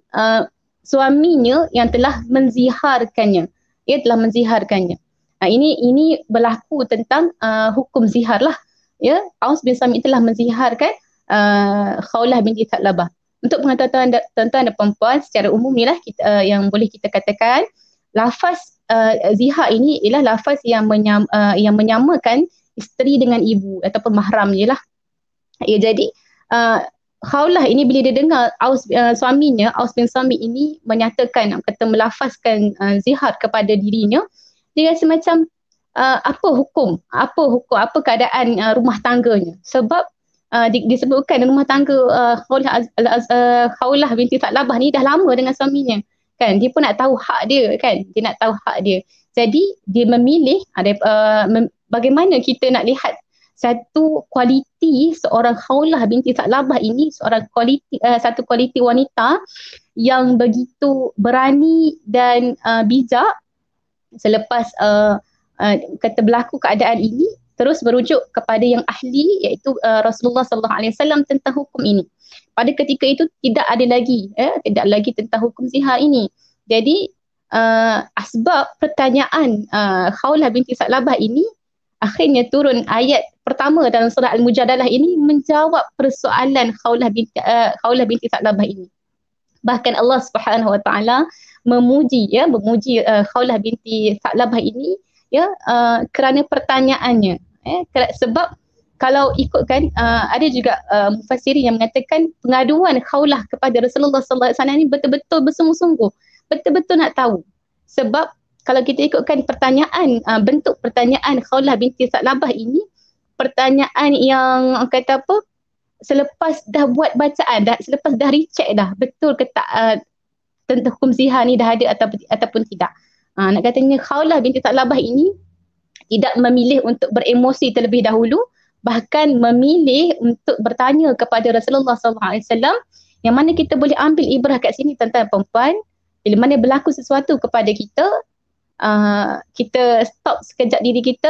suaminya yang telah menziharkannya. Ia telah menziharkannya. Ini berlaku tentang hukum zihar lah. Ya, Aus bin Samit telah menziharkan Khawlah binti Tha'labah. Untuk pengetahuan tuan-tuan dan perempuan, secara umum ni lah yang boleh kita katakan, lafaz zihar ini ialah lafaz yang menyamakan isteri dengan ibu ataupun mahram je lah. Ya, jadi Khawlah ini bila dia dengar suaminya, Aus bin Samit ini menyatakan, kata melafazkan zihar kepada dirinya, dia rasa macam apa hukum, apa keadaan rumah tangganya. Sebab disebutkan rumah tangga Khawlah binti Tha'labah ni dah lama dengan suaminya. Kan, dia pun nak tahu hak dia kan, dia nak tahu hak dia. Jadi dia memilih bagaimana kita nak lihat satu kualiti seorang Khawlah binti Tha'labah ini, satu kualiti wanita yang begitu berani dan bijak selepas kata berlaku keadaan ini, terus merujuk kepada yang ahli, iaitu Rasulullah sallallahu alaihi wasallam tentang hukum ini. Pada ketika itu tidak ada lagi tentang hukum zihar ini. Jadi asbab pertanyaan Khawlah binti Tha'labah ini, akhirnya turun ayat pertama dalam surah Al-Mujadalah ini menjawab persoalan Khawlah binti Tha'labah ini. Bahkan Allah Subhanahu wa taala memuji Khawlah binti Tha'labah ini kerana pertanyaannya. Sebab kalau ikutkan ada juga mufassirin yang mengatakan pengaduan Khawlah kepada Rasulullah sallallahu alaihi wasallam ini betul-betul bersungguh-sungguh, betul-betul nak tahu. Sebab kalau kita ikutkan bentuk pertanyaan Khawlah binti Tha'labah ini, pertanyaan yang kata apa, selepas dah buat bacaan, selepas dah recheck dah betul ke tak tentang hukum zihar ni dah ada ataupun tidak. Nak katanya Khawlah binti Tha'labah ini tidak memilih untuk beremosi terlebih dahulu, bahkan memilih untuk bertanya kepada Rasulullah SAW, yang mana kita boleh ambil ibrah kat sini tuan-tuan perempuan. Bila mana berlaku sesuatu kepada kita, kita stop sekejap diri kita,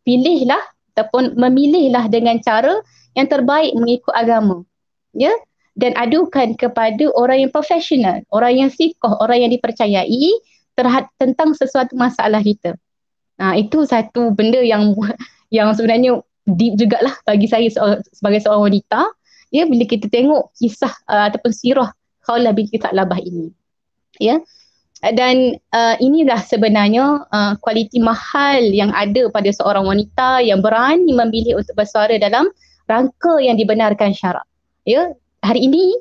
pilihlah ataupun memilihlah dengan cara yang terbaik mengikut agama, ya, dan adukan kepada orang yang profesional, orang yang sikoh, orang yang dipercayai tentang sesuatu masalah kita. Itu satu benda yang sebenarnya deep jugalah bagi saya sebagai seorang wanita, ya, bila kita tengok kisah ataupun sirah Khawlah binti Tha'labah ini, ya. Dan inilah sebenarnya kualiti mahal yang ada pada seorang wanita yang berani memilih untuk bersuara dalam rangka yang dibenarkan syarak. Ya, hari ini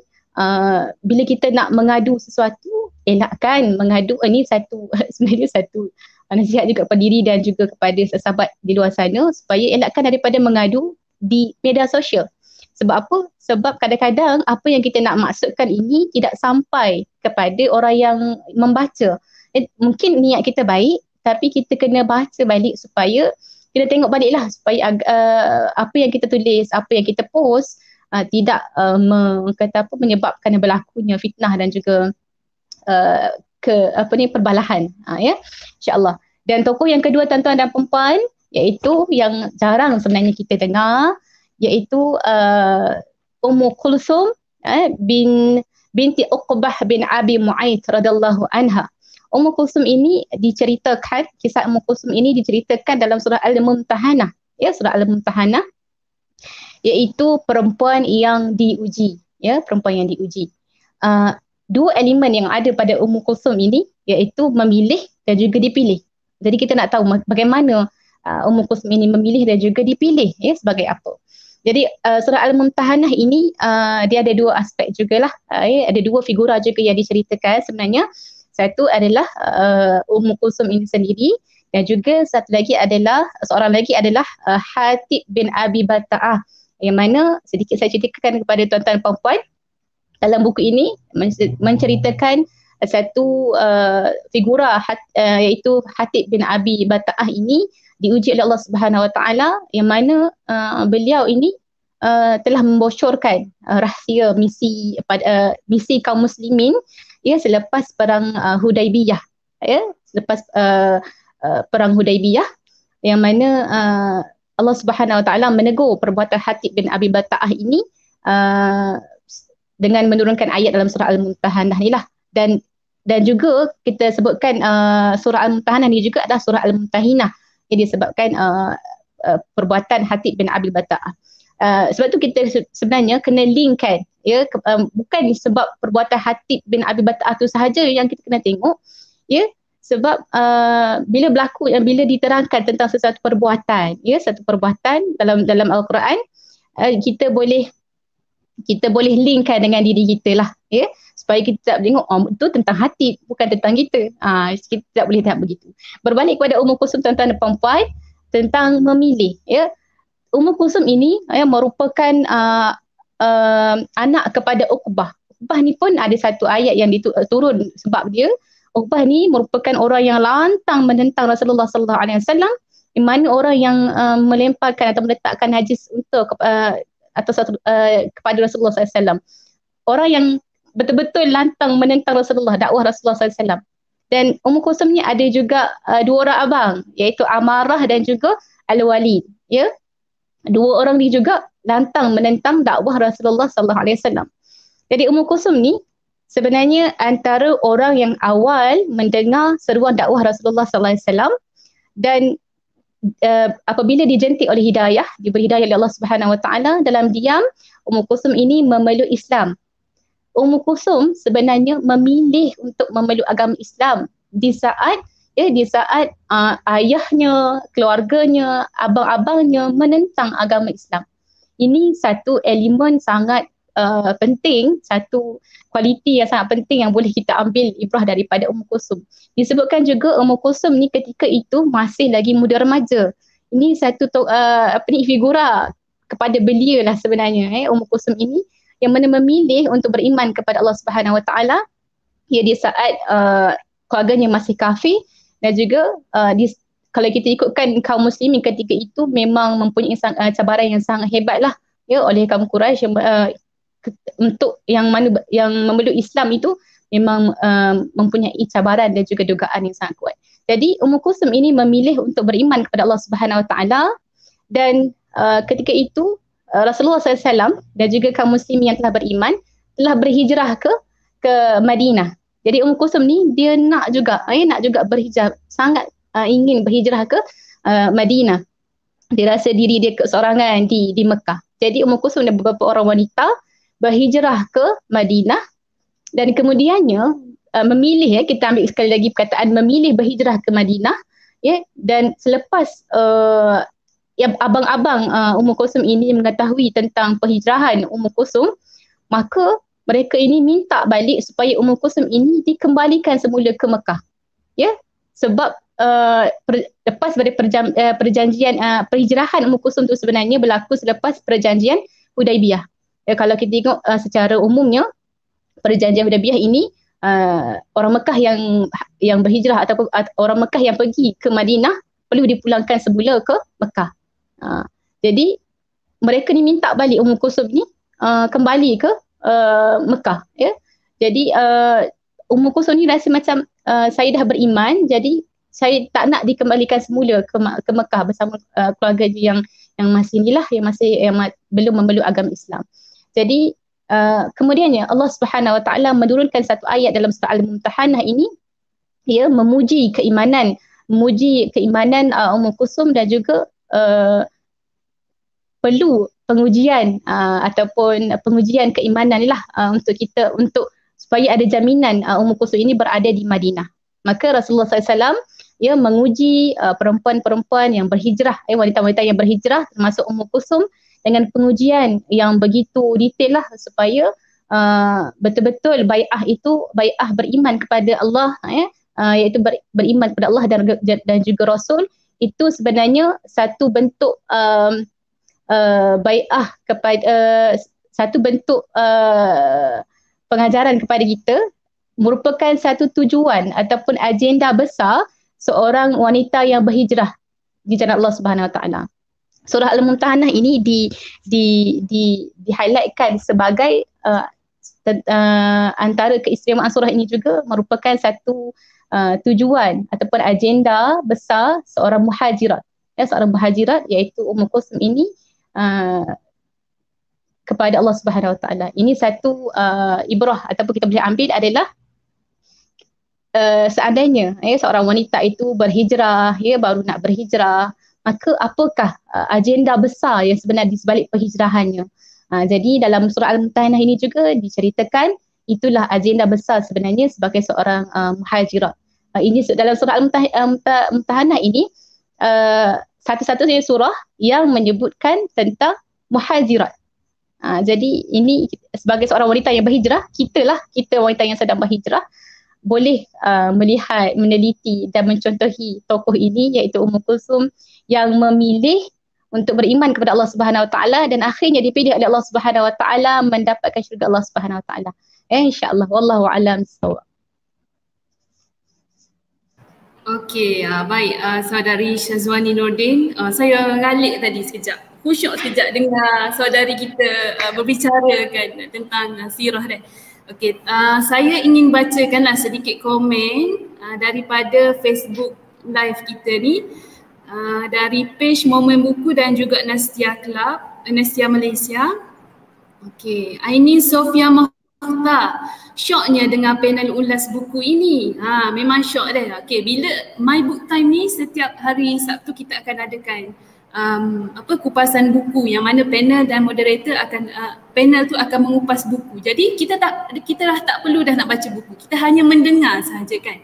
bila kita nak mengadu sesuatu, elakkan mengadu. Ini sebenarnya satu nasihat juga kepada diri dan juga kepada sahabat di luar sana, supaya elakkan daripada mengadu di media sosial. Sebab apa? Sebab kadang-kadang apa yang kita nak maksudkan ini tidak sampai kepada orang yang membaca. Mungkin niat kita baik, tapi kita kena baca balik supaya kita tengok baliklah, supaya apa yang kita tulis, apa yang kita post tidak menyebabkan berlakunya fitnah dan juga perbalahan, ya, insya-Allah. Dan tokoh yang kedua tuan-tuan dan puan-puan, iaitu yang jarang sebenarnya kita dengar, iaitu Ummu Kulsum binti Uqbah bin Abi Mu'ayth radhiyallahu anha. Ummu Kulsum ini diceritakan, kisah Ummu Kulsum ini diceritakan dalam surah Al-Mumtahanah, ya, surah Al-Mumtahanah, iaitu perempuan yang diuji, ya, perempuan yang diuji. Dua elemen yang ada pada Ummu Kulsum ini, iaitu memilih dan juga dipilih. Jadi kita nak tahu bagaimana Ummu Kulsum ini memilih dan juga dipilih, ya, sebagai apa. Jadi surah Al-Mumtahanah ini dia ada dua aspek jugalah, ada dua figura juga yang diceritakan sebenarnya. Satu adalah Ummu Kulsum ini sendiri, dan juga seorang lagi adalah Hatib bin Abi Batta'ah, yang mana sedikit saya ceritakan kepada tuan-tuan perempuan. Dalam buku ini menceritakan satu figura iaitu Hatib bin Abi Batta'ah ini diuji oleh Allah Subhanahu Wa Taala, yang mana beliau ini telah membocorkan rahsia misi kaum muslimin ya selepas perang Hudaibiyah, ya selepas perang Hudaibiyah, yang mana Allah Subhanahu Wa Taala menegur perbuatan Hatib bin Abi Balta'ah ini dengan menurunkan ayat dalam surah Al-Mumtahanah ni lah. Dan juga kita sebutkan surah Al-Mumtahanah ni juga adalah surah Al-Mumtahinah yang disebabkan perbuatan Hatib bin Abi Balta'ah. Sebab tu kita sebenarnya kena linkkan, ya, bukan sebab perbuatan Hatib bin Abi Balta'ah tu sahaja yang kita kena tengok, ya, sebab bila berlaku, bila diterangkan tentang sesuatu perbuatan, ya, satu perbuatan dalam Al-Quran, kita boleh linkkan dengan diri kita lah, ya, supaya kita tak tengok itu tentang Hatib, bukan tentang kita. Kita tak boleh tak begitu. Berbalik kepada Ummu Kulsum, tuan-tuan dan puan-puan, tentang memilih, ya. Ummu Kulsum ini merupakan anak kepada Uqbah. Uqbah ni pun ada satu ayat yang turun sebab dia. Uqbah ni merupakan orang yang lantang menentang Rasulullah sallallahu alaihi wasallam, di mana orang yang melemparkan atau meletakkan najis untuk kepada Rasulullah sallallahu alaihi wasallam. Orang yang betul-betul lantang menentang Rasulullah, dakwah Rasulullah sallallahu alaihi wasallam. Dan Ummu Kulsum ni ada juga dua orang abang, iaitu Amarah dan juga Al-Walid, ya. Dua orang ni juga lantang menentang dakwah Rasulullah sallallahu alaihi wasallam. Jadi Ummu Kulsum ni sebenarnya antara orang yang awal mendengar seruan dakwah Rasulullah sallallahu alaihi wasallam, dan apabila dijentik oleh hidayah, diberi hidayah oleh Allah Subhanahu Wa Taala, dalam diam Ummu Kulsum ini memeluk Islam. Ummu Kulsum sebenarnya memilih untuk memeluk agama Islam di saat ayahnya, keluarganya, abang-abangnya menentang agama Islam. Ini satu elemen sangat penting, satu kualiti yang sangat penting yang boleh kita ambil ibrah daripada Ummu Kulsum. Disebutkan juga Ummu Kulsum ni ketika itu masih lagi muda remaja. Ini satu figura kepada belia lah sebenarnya, Ummu Kulsum ini, yang mana memilih untuk beriman kepada Allah Subhanahu Wa Taala, ya, di saat keluarganya masih kafir, dan juga kalau kita ikutkan kaum muslimin ketika itu memang mempunyai cabaran yang sangat hebat lah, ya, oleh kaum Quraisy untuk yang memeluk Islam itu memang mempunyai cabaran dan juga dugaan yang sangat kuat. Jadi Ummu Kulsum ini memilih untuk beriman kepada Allah Subhanahu Wa Taala, dan ketika itu Rasulullah SAW dan juga kaum muslimin yang telah beriman telah berhijrah ke Madinah. Jadi Ummu Kulsum ni dia nak juga berhijrah, sangat ingin berhijrah ke Madinah. Dia rasa diri dia keseorangan di Mekah. Jadi Ummu Kulsum dan beberapa orang wanita berhijrah ke Madinah, dan kemudiannya memilih, ya, kita ambil sekali lagi perkataan memilih berhijrah ke Madinah, ya, dan selepas yang abang-abang Ummu Kulsum ini mengetahui tentang perhijrahan Ummu Kulsum, maka mereka ini minta balik supaya Ummu Kulsum ini dikembalikan semula ke Mekah, ya, sebab lepas dari perjanjian perhijrahan Ummu Kulsum itu sebenarnya berlaku selepas perjanjian Hudaibiyah. Ya, kalau kita tengok secara umumnya perjanjian Hudaibiyah ini orang Mekah yang berhijrah ataupun orang Mekah yang pergi ke Madinah perlu dipulangkan semula ke Mekah. Jadi mereka ni minta balik Ummu Kulsum ni kembali ke Mekah, ya. Jadi Ummu Kulsum ni rasa macam saya dah beriman, jadi saya tak nak dikembalikan semula ke Mekah bersama keluarga yang masih inilah, yang belum memeluk agama Islam. Jadi kemudiannya Allah Subhanahu Wa Taala menurunkan satu ayat dalam surah Al-Mumtahanah ini, ya, memuji keimanan Ummu Kulsum, dan juga perlu pengujian ataupun pengujian keimanan lah untuk kita, untuk supaya ada jaminan Ummu Kulsum ini berada di Madinah. Maka Rasulullah SAW, ya, menguji perempuan-perempuan yang berhijrah, wanita-wanita yang berhijrah termasuk Ummu Kulsum, dengan pengujian yang begitu detail lah, supaya betul-betul bai'ah beriman kepada Allah, iaitu beriman kepada Allah dan juga Rasul, itu sebenarnya satu bentuk bai'ah kepada satu bentuk pengajaran kepada kita, merupakan satu tujuan ataupun agenda besar seorang wanita yang berhijrah di jalan Allah Subhanahu Wa Taala. Surah Al-Mumtahanah ini di highlightkan sebagai antara keistimewaan surah ini juga merupakan satu tujuan ataupun agenda besar seorang muhajirat. Seorang muhajirat iaitu Ummu Kulsum ini kepada Allah Subhanahu Wa Taala. Ini satu ibrah ataupun kita boleh ambil adalah seandainya seorang wanita itu berhijrah, baru nak berhijrah, maka apakah agenda besar yang sebenarnya di sebalik perhijrahannya. Jadi dalam surah Al-Mumtahanah ini juga diceritakan itulah agenda besar sebenarnya sebagai seorang muhajirat. Ini dalam surah Al-Mumtahanah ini satu-satunya surah yang menyebutkan tentang muhajirat. Jadi ini sebagai seorang wanita yang berhijrah, kita wanita yang sedang berhijrah boleh melihat, meneliti dan mencontohi tokoh ini iaitu Ummu Kulsum yang memilih untuk beriman kepada Allah Subhanahu Wa Taala dan akhirnya dipilih oleh Allah Subhanahu Wa Taala mendapatkan syurga Allah Subhanahu Wa Taala. Insya-Allah, wallahu a'lam bissawab. Okey, baik saudari Syazwani Nordin. Saya ngalik tadi sekejap. Khusyuk sekejap dengar saudari kita berbicarakan tentang sirah dia. Okey, saya ingin bacakanlah sedikit komen daripada Facebook live kita ni. Dari page Momen Buku dan juga Nastia Club, Nastia Malaysia. Okey, Aini Sofia Mahta. Syoknya dengan panel ulas buku ini. Memang syok dah. Okey, bila My Book Time ni setiap hari Sabtu kita akan adakan kupasan buku yang mana panel dan moderator akan panel tu akan mengupas buku. Jadi kita dah tak perlu dah nak baca buku. Kita hanya mendengar sahaja kan.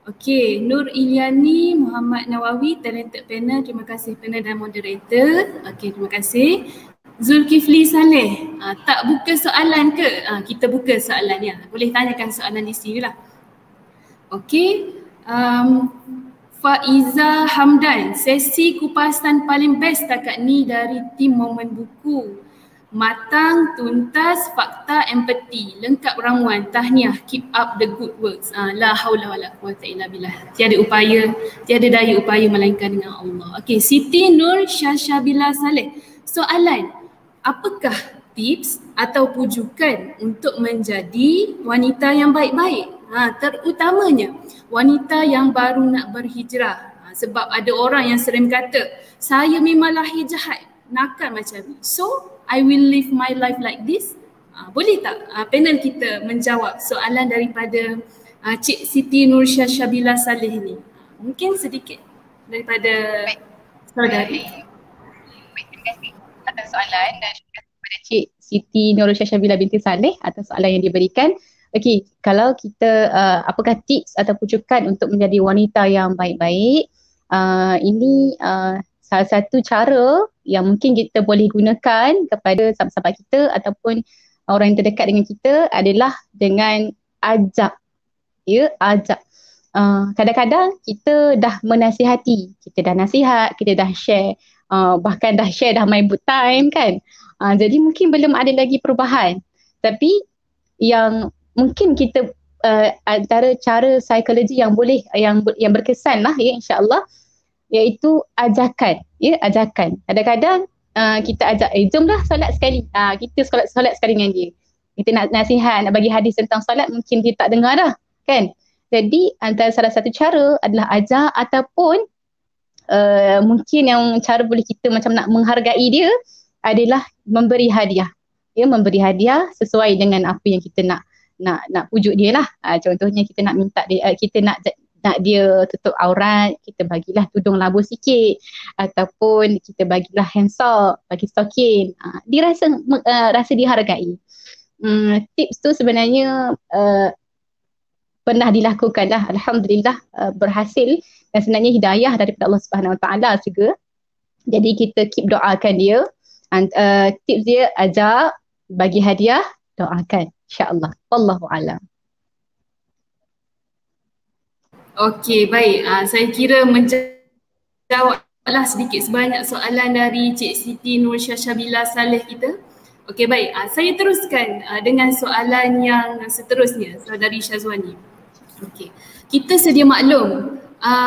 Okey, Nur Iliani, Muhammad Nawawi, talented panel. Terima kasih panel dan moderator. Okey, terima kasih. Zulkifli Saleh, tak buka soalan ke? Kita buka soalannya. Boleh tanyakan soalan di sini lah. Okey, Faiza Hamdan, sesi kupasan paling best takat ni dari tim Momen Buku. Matang, tuntas, fakta, empati, lengkap ramuan, tahniah, keep up the good works. La haula wala quwata illa billah. Tiada daya upaya melainkan dengan Allah. Okey, Siti Nur Syashabila Saleh. Soalan, apakah tips atau pujukan untuk menjadi wanita yang baik-baik? Terutamanya wanita yang baru nak berhijrah. Sebab ada orang yang sering kata, saya memang lahir jahat, nakal macam ni. So, I will live my life like this. Boleh tak panel kita menjawab soalan daripada Cik Siti Nur Syashabila Saleh ni? Mungkin sedikit daripada saudari. Terima kasih atas soalan dan terima kasih kepada Cik Siti Nur Syashabila binti Saleh atas soalan yang diberikan. Okey, kalau kita apakah tips atau pujukan untuk menjadi wanita yang baik-baik? Ini salah satu cara yang mungkin kita boleh gunakan kepada sahabat-sahabat kita ataupun orang yang terdekat dengan kita adalah dengan ajak. Ajak. Kadang-kadang kita dah menasihati, kita dah nasihat, kita dah share, bahkan dah share dah My Book Time kan. Jadi mungkin belum ada lagi perubahan. Tapi yang mungkin kita antara cara psikologi yang boleh yang berkesan lah insya-Allah iaitu ajakan. Ajakan. Kadang-kadang kita ajak, jomlah solat sekali. Kita solat sekali dengan dia. Kita nak nasihat, nak bagi hadis tentang solat, mungkin dia tak dengar dah kan. Jadi antara salah satu cara adalah ajak ataupun mungkin yang cara boleh kita macam nak menghargai dia adalah memberi hadiah. Memberi hadiah sesuai dengan apa yang kita nak pujuk dia lah. Contohnya kita nak minta dia, kita nak dia tutup aurat, kita bagilah tudung labu sikit ataupun kita bagilah handsock, bagi stokin. Dia rasa dihargai. Tips tu sebenarnya pernah dilakukan lah, alhamdulillah berhasil dan sebenarnya hidayah daripada Allah Subhanahu Wa Taala juga. Jadi kita keep doakan dia. Tips dia ajak, bagi hadiah, doakan insya-Allah. Wallahu a'lam. Okey, baik. Saya kira menjawablah sedikit sebanyak soalan dari Cik Siti Nur Syashabila Saleh kita. Okey, baik. Saya teruskan dengan soalan yang seterusnya, saudari Syazwani. Okey. Kita sedia maklum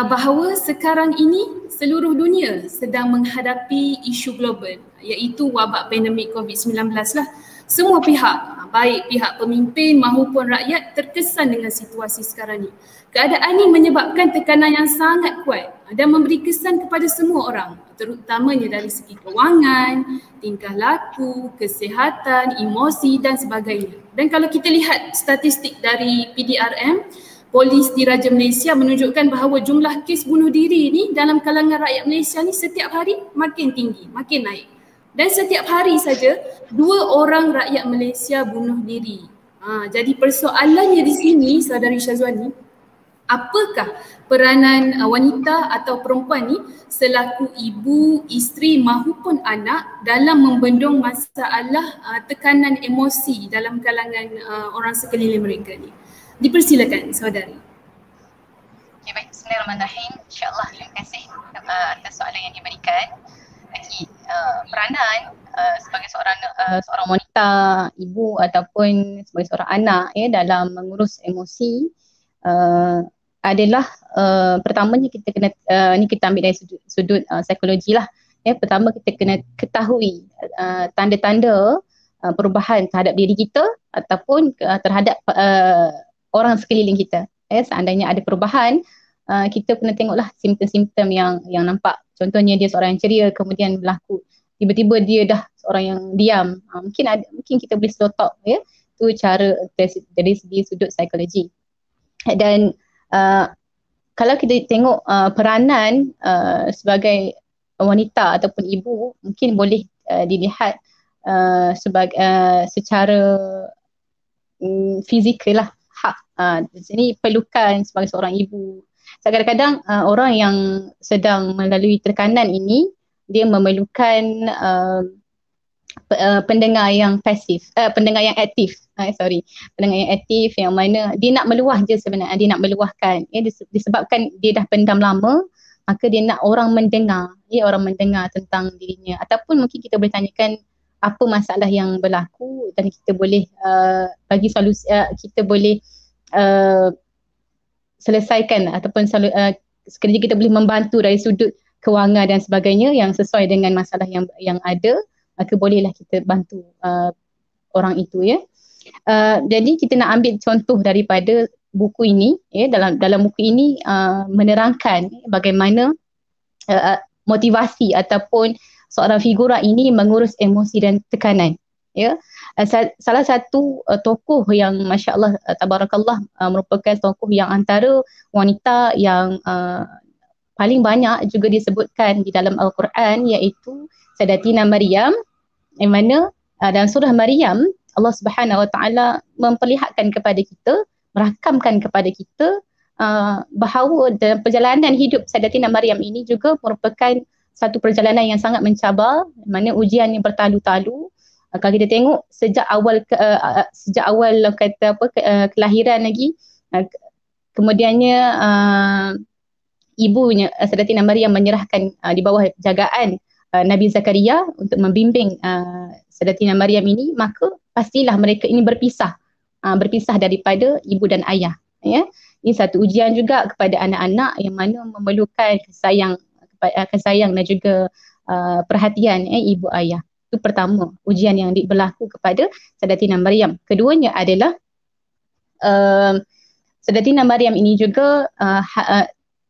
bahawa sekarang ini seluruh dunia sedang menghadapi isu global iaitu wabak pandemik COVID-19 lah. Semua pihak, baik pihak pemimpin maupun rakyat terkesan dengan situasi sekarang ni. Keadaan ini menyebabkan tekanan yang sangat kuat dan memberi kesan kepada semua orang, terutamanya dari segi kewangan, tingkah laku, kesihatan, emosi dan sebagainya. Dan kalau kita lihat statistik dari PDRM, Polis Diraja Malaysia menunjukkan bahawa jumlah kes bunuh diri ni dalam kalangan rakyat Malaysia ni setiap hari makin tinggi, makin naik. Dan setiap hari saja 2 orang rakyat Malaysia bunuh diri. Jadi persoalannya di sini, Saudari Syazwani, apakah peranan wanita atau perempuan ni selaku ibu, isteri maupun anak dalam membendung masalah tekanan emosi dalam kalangan orang sekeliling mereka ni? Dipersilakan, Saudari. Okay, baik. Bismillahirrahmanirrahim. InsyaAllah terima kasih atas soalan yang diberikan. Peranan sebagai seorang wanita, ibu ataupun sebagai seorang anak dalam mengurus emosi adalah pertamanya kita kena ni kita ambil dari sudut psikologi lah. Pertama kita kena ketahui tanda-tanda perubahan terhadap diri kita ataupun terhadap orang sekeliling kita. Seandainya ada perubahan, kita kena tengoklah simptom-simptom yang nampak. Contohnya dia seorang yang ceria, kemudian berlaku tiba-tiba dia dah seorang yang diam. Mungkin kita boleh slow talk, tu cara dari segi sudut psikologi. Dan kalau kita tengok peranan sebagai wanita ataupun ibu, mungkin boleh dilihat secara fizikal lah. Di sini perlukan sebagai seorang ibu. Kadang-kadang orang yang sedang melalui tekanan ini, dia memerlukan pendengar yang pasif, pendengar yang aktif. Pendengar yang aktif yang mana dia nak meluah je sebenarnya, dia nak meluahkan. Disebabkan dia dah pendam lama, maka dia nak orang mendengar, orang mendengar tentang dirinya. Ataupun mungkin kita boleh tanyakan apa masalah yang berlaku dan kita boleh bagi solusi, kita boleh selesaikan ataupun sekiranya kita boleh membantu dari sudut kewangan dan sebagainya yang sesuai dengan masalah yang ada, maka bolehlah kita bantu orang itu jadi kita nak ambil contoh daripada buku ini dalam buku ini menerangkan bagaimana motivasi ataupun seorang figura ini mengurus emosi dan tekanan. Salah satu tokoh yang masya-Allah tabarakallah merupakan tokoh yang antara wanita yang paling banyak juga disebutkan di dalam Al-Quran, iaitu Sayyidatina Maryam, yang mana dalam surah Maryam Allah Subhanahu Wa Taala memperlihatkan kepada kita, merakamkan kepada kita bahawa dalam perjalanan hidup Sayyidatina Maryam ini juga merupakan satu perjalanan yang sangat mencabar, mana ujian yang bertalu-talu. Kalau kita tengok sejak awal kata kelahiran lagi, kemudiannya ibunya Sayyidatina Maryam menyerahkan di bawah jagaan Nabi Zakaria untuk membimbing Sayyidatina Maryam ini, maka pastilah mereka ini berpisah daripada ibu dan ayah. Ini satu ujian juga kepada anak-anak yang mana memerlukan kasih sayang dan juga perhatian ibu ayah. Itu pertama, ujian yang berlaku kepada Sayyidatina Maryam. Keduanya adalah Sayyidatina Maryam ini juga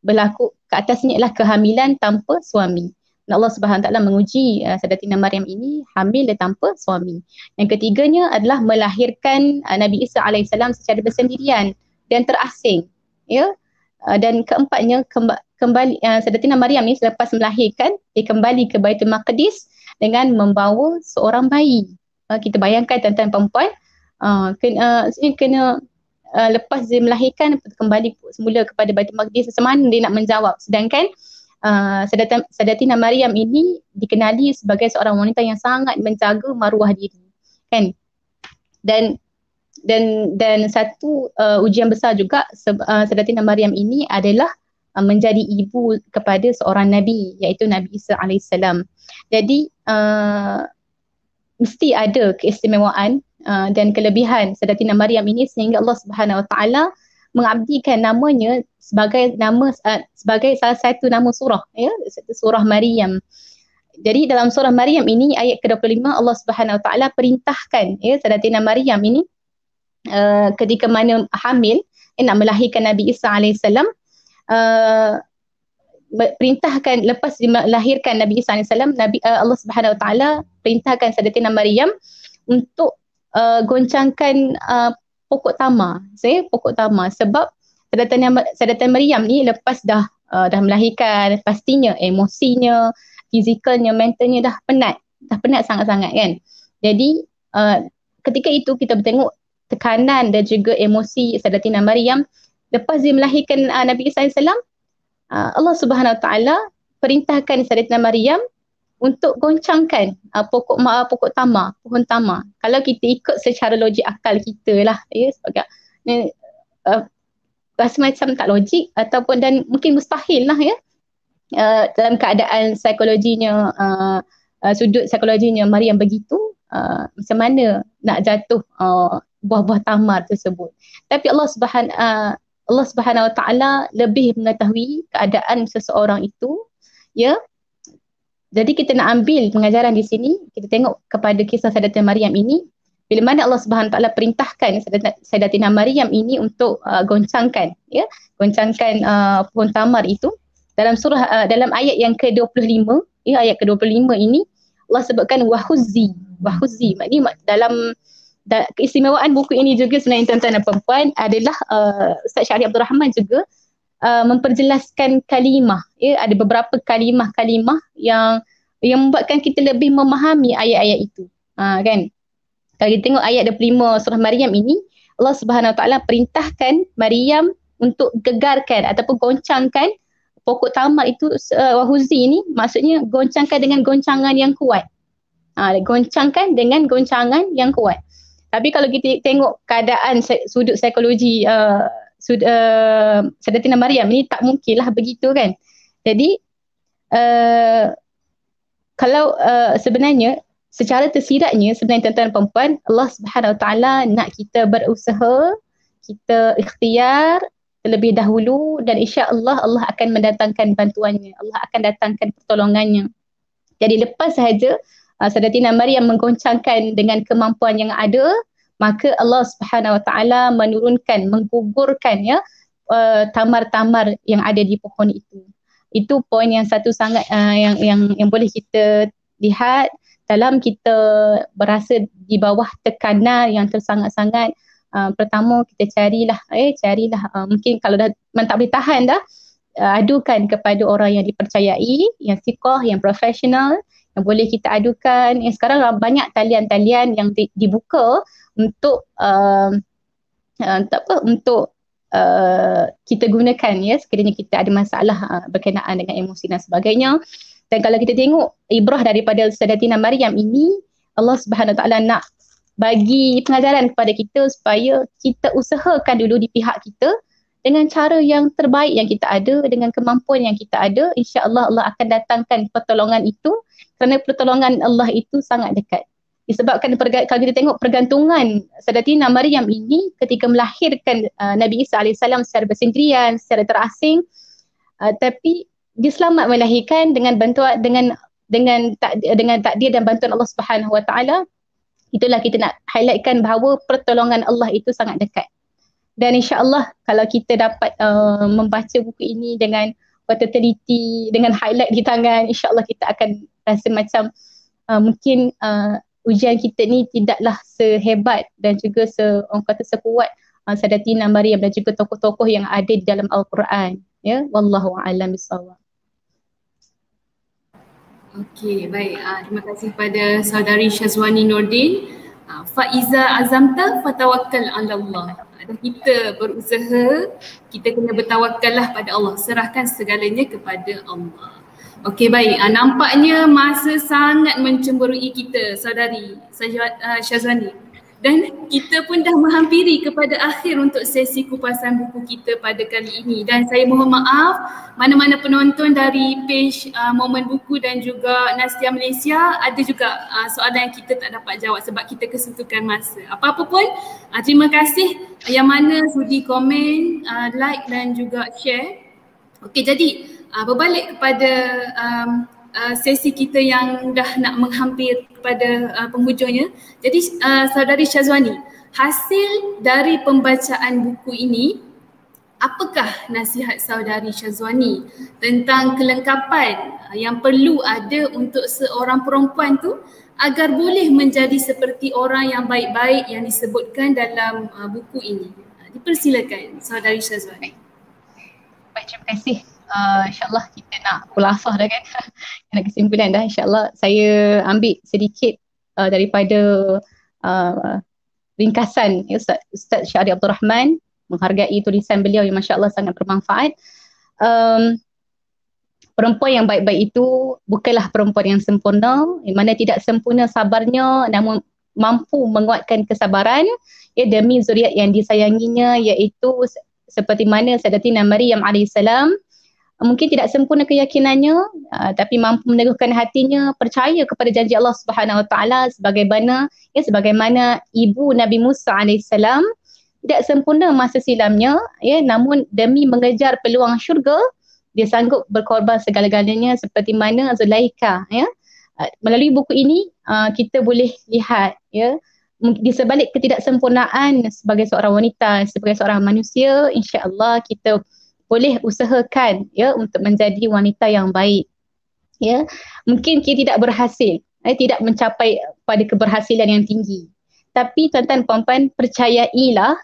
berlaku ke atasnya ialah kehamilan tanpa suami. Dan Allah Subhanahu Wa Taala menguji Sayyidatina Maryam ini hamil dan tanpa suami. Yang ketiganya adalah melahirkan Nabi Isa alaihissalam secara bersendirian dan terasing. Dan keempatnya kembali Sayyidatina Maryam ini selepas melahirkan, dia kembali ke Baitul Maqdis dengan membawa seorang bayi. Kita bayangkan tuan-tuan perempuan kena lepas dia melahirkan kembali semula kepada Baitul Maqdis, macam mana dia nak menjawab. Sedangkan Sayyidatina Maryam ini dikenali sebagai seorang wanita yang sangat menjaga maruah diri, kan? Dan satu ujian besar juga Sayyidatina Maryam ini adalah menjadi ibu kepada seorang nabi, iaitu Nabi Isa alaihissalam. Jadi mesti ada keistimewaan dan kelebihan Sayyidatina Maryam ini sehingga Allah Subhanahu Wa Taala mengabdikan namanya sebagai salah satu nama surah, surah Maryam. Jadi dalam surah Maryam ini ayat ke-25 Allah Subhanahu Wa Taala perintahkan ya Sayyidatina Maryam ini ketika mana hamil nak melahirkan Nabi Isa alaihissalam, perintahkan lepas dilahirkan Nabi Isa alaihissalam, Allah Subhanahu Wa Taala perintahkan Sayyidatina Maryam untuk goncangkan pokok tamar, pokok tamar, sebab Sayyidatina Maryam ni lepas dah melahirkan, pastinya emosinya, fizikalnya, mentalnya dah penat sangat-sangat kan. Jadi ketika itu kita bertengok tekanan dan juga emosi Sayyidatina Maryam lepas dia melahirkan Nabi Isa AS, Allah Subhanahu Wa Taala perintahkan Sayyidatina Maryam untuk goncangkan pokok tamar, pohon tamar. Kalau kita ikut secara logik akal kita lah ya, sebagai rasa macam tak logik ataupun dan mungkin mustahil lah ya. Dalam keadaan psikologinya, sudut psikologinya Maryam begitu, macam mana nak jatuh buah-buah tamar tersebut. Tapi Allah Subhanahu Wa Taala lebih mengetahui keadaan seseorang itu ya. Jadi kita nak ambil pengajaran di sini, kita tengok kepada kisah Sayyidatina Maryam ini, bila mana Allah Subhanahu Wa Taala perintahkan Sayyidatina Maryam ini untuk goncangkan pohon tamar itu. Dalam surah dalam ayat yang ke-25, ya, ayat ke-25 ini Allah sebutkan wahuzzi. Maknanya dalam keistimewaan buku ini juga sebenarnya tuan-tuan dan puan adalah Ustaz Syarif Abdul Rahman juga memperjelaskan kalimah, ya, ada beberapa kalimah-kalimah yang membuatkan kita lebih memahami ayat-ayat itu. Kan? Kalau kita tengok ayat 25 surah Maryam ini, Allah Subhanahu Wa Taala perintahkan Maryam untuk gegarkan ataupun goncangkan pokok tamar itu. Wahuzi ini maksudnya goncangkan dengan goncangan yang kuat. Goncangkan dengan goncangan yang kuat. Tapi kalau kita tengok keadaan sudut psikologi Sayyidatina Maryam ini, tak mungkinlah begitu kan. Jadi kalau sebenarnya secara tersiratnya sebenarnya tuan-tuan dan puan-puan, Allah Subhanahu Wa Taala nak kita berusaha, kita ikhtiar terlebih dahulu, dan insya-Allah Allah akan mendatangkan bantuannya, Allah akan datangkan pertolongannya. Jadi lepas sahaja Sayyidatina Maryam menggoncangkan dengan kemampuan yang ada, maka Allah Subhanahu Wa Taala menurunkan, menggugurkan ya tamar-tamar yang ada di pohon itu. Itu poin yang satu sangat yang boleh kita lihat dalam kita berasa di bawah tekanan yang tersangat-sangat. Pertama kita carilah mungkin kalau dah tak boleh tahan dah, adukan kepada orang yang dipercayai, yang thiqah, yang profesional, yang boleh kita adukan. Yang sekarang banyak talian-talian yang dibuka untuk untuk kita gunakan ya sekiranya kita ada masalah berkenaan dengan emosi dan sebagainya. Dan kalau kita tengok ibrah daripada Sayyidatina Maryam ini, Allah Subhanahu Wa Taala nak bagi pengajaran kepada kita supaya kita usahakan dulu di pihak kita dengan cara yang terbaik yang kita ada, dengan kemampuan yang kita ada. InsyaAllah Allah akan datangkan pertolongan itu, kerana pertolongan Allah itu sangat dekat. Disebabkan kalau kita tengok pergantungan Sayyidatina Maryam ini ketika melahirkan Nabi Isa AS secara bersendirian, secara terasing, tapi dia selamat melahirkan dengan bantuan dengan takdir dan bantuan Allah Subhanahu Wa Taala. Itulah kita nak highlightkan bahawa pertolongan Allah itu sangat dekat. Dan insya-Allah kalau kita dapat membaca buku ini dengan teliti, dengan highlight di tangan, insya-Allah kita akan rasa macam mungkin ujian kita ni tidaklah sehebat dan juga orang kata sekuat Sayyidatina Maryam dan juga tokoh-tokoh yang ada di dalam Al-Quran. Ya, wallahu a'lam bissawab. Okey, baik. Terima kasih pada saudari Syazwani Nordin. Faiza azamta fatawakkal 'ala Allah. Dan kita berusaha, kita kena bertawakkallah pada Allah, serahkan segalanya kepada Allah. Okey, baik. Nampaknya masa sangat mencemburui kita, saudari Syazwani. Dan kita pun dah menghampiri kepada akhir untuk sesi kupasan buku kita pada kali ini. Dan saya mohon maaf mana-mana penonton dari page Momen Buku dan juga Nastia Malaysia, ada juga soalan yang kita tak dapat jawab sebab kita kesuntukan masa. Apa-apa pun, terima kasih yang mana sudi komen, like dan juga share. Okey, jadi berbalik kepada sesi kita yang dah nak menghampir kepada penghujungnya. Jadi Saudari Syazwani, hasil dari pembacaan buku ini, apakah nasihat Saudari Syazwani tentang kelengkapan yang perlu ada untuk seorang perempuan tu agar boleh menjadi seperti orang yang baik-baik yang disebutkan dalam buku ini? Dipersilakan Saudari Syazwani. Baik, terima kasih. InsyaAllah kita nak kulasah dah kan. Nak kesimpulan dah, insyaAllah. Saya ambil sedikit daripada ringkasan Ustaz Syahri Abdul Rahman, menghargai tulisan beliau yang masya-Allah sangat bermanfaat. Perempuan yang baik-baik itu bukanlah perempuan yang sempurna, yang mana tidak sempurna sabarnya namun mampu menguatkan kesabaran demi zuriat yang disayanginya, iaitu seperti mana Sayyidatina Maryam alaihissalam mungkin tidak sempurna keyakinannya, tapi mampu meneguhkan hatinya, percaya kepada janji Allah Subhanahu Wa Taala sebagaimana ibu Nabi Musa alaihissalam tidak sempurna masa silamnya, namun demi mengejar peluang syurga dia sanggup berkorban segala-galanya, seperti mana Zulaikha. Melalui buku ini kita boleh lihat di sebalik ketidaksempurnaan sebagai seorang wanita, sebagai seorang manusia, insya-Allah kita boleh usahakan untuk menjadi wanita yang baik. Mungkin kita tidak berhasil, tidak mencapai pada keberhasilan yang tinggi. Tapi tuan-tuan puan-puan, percayailah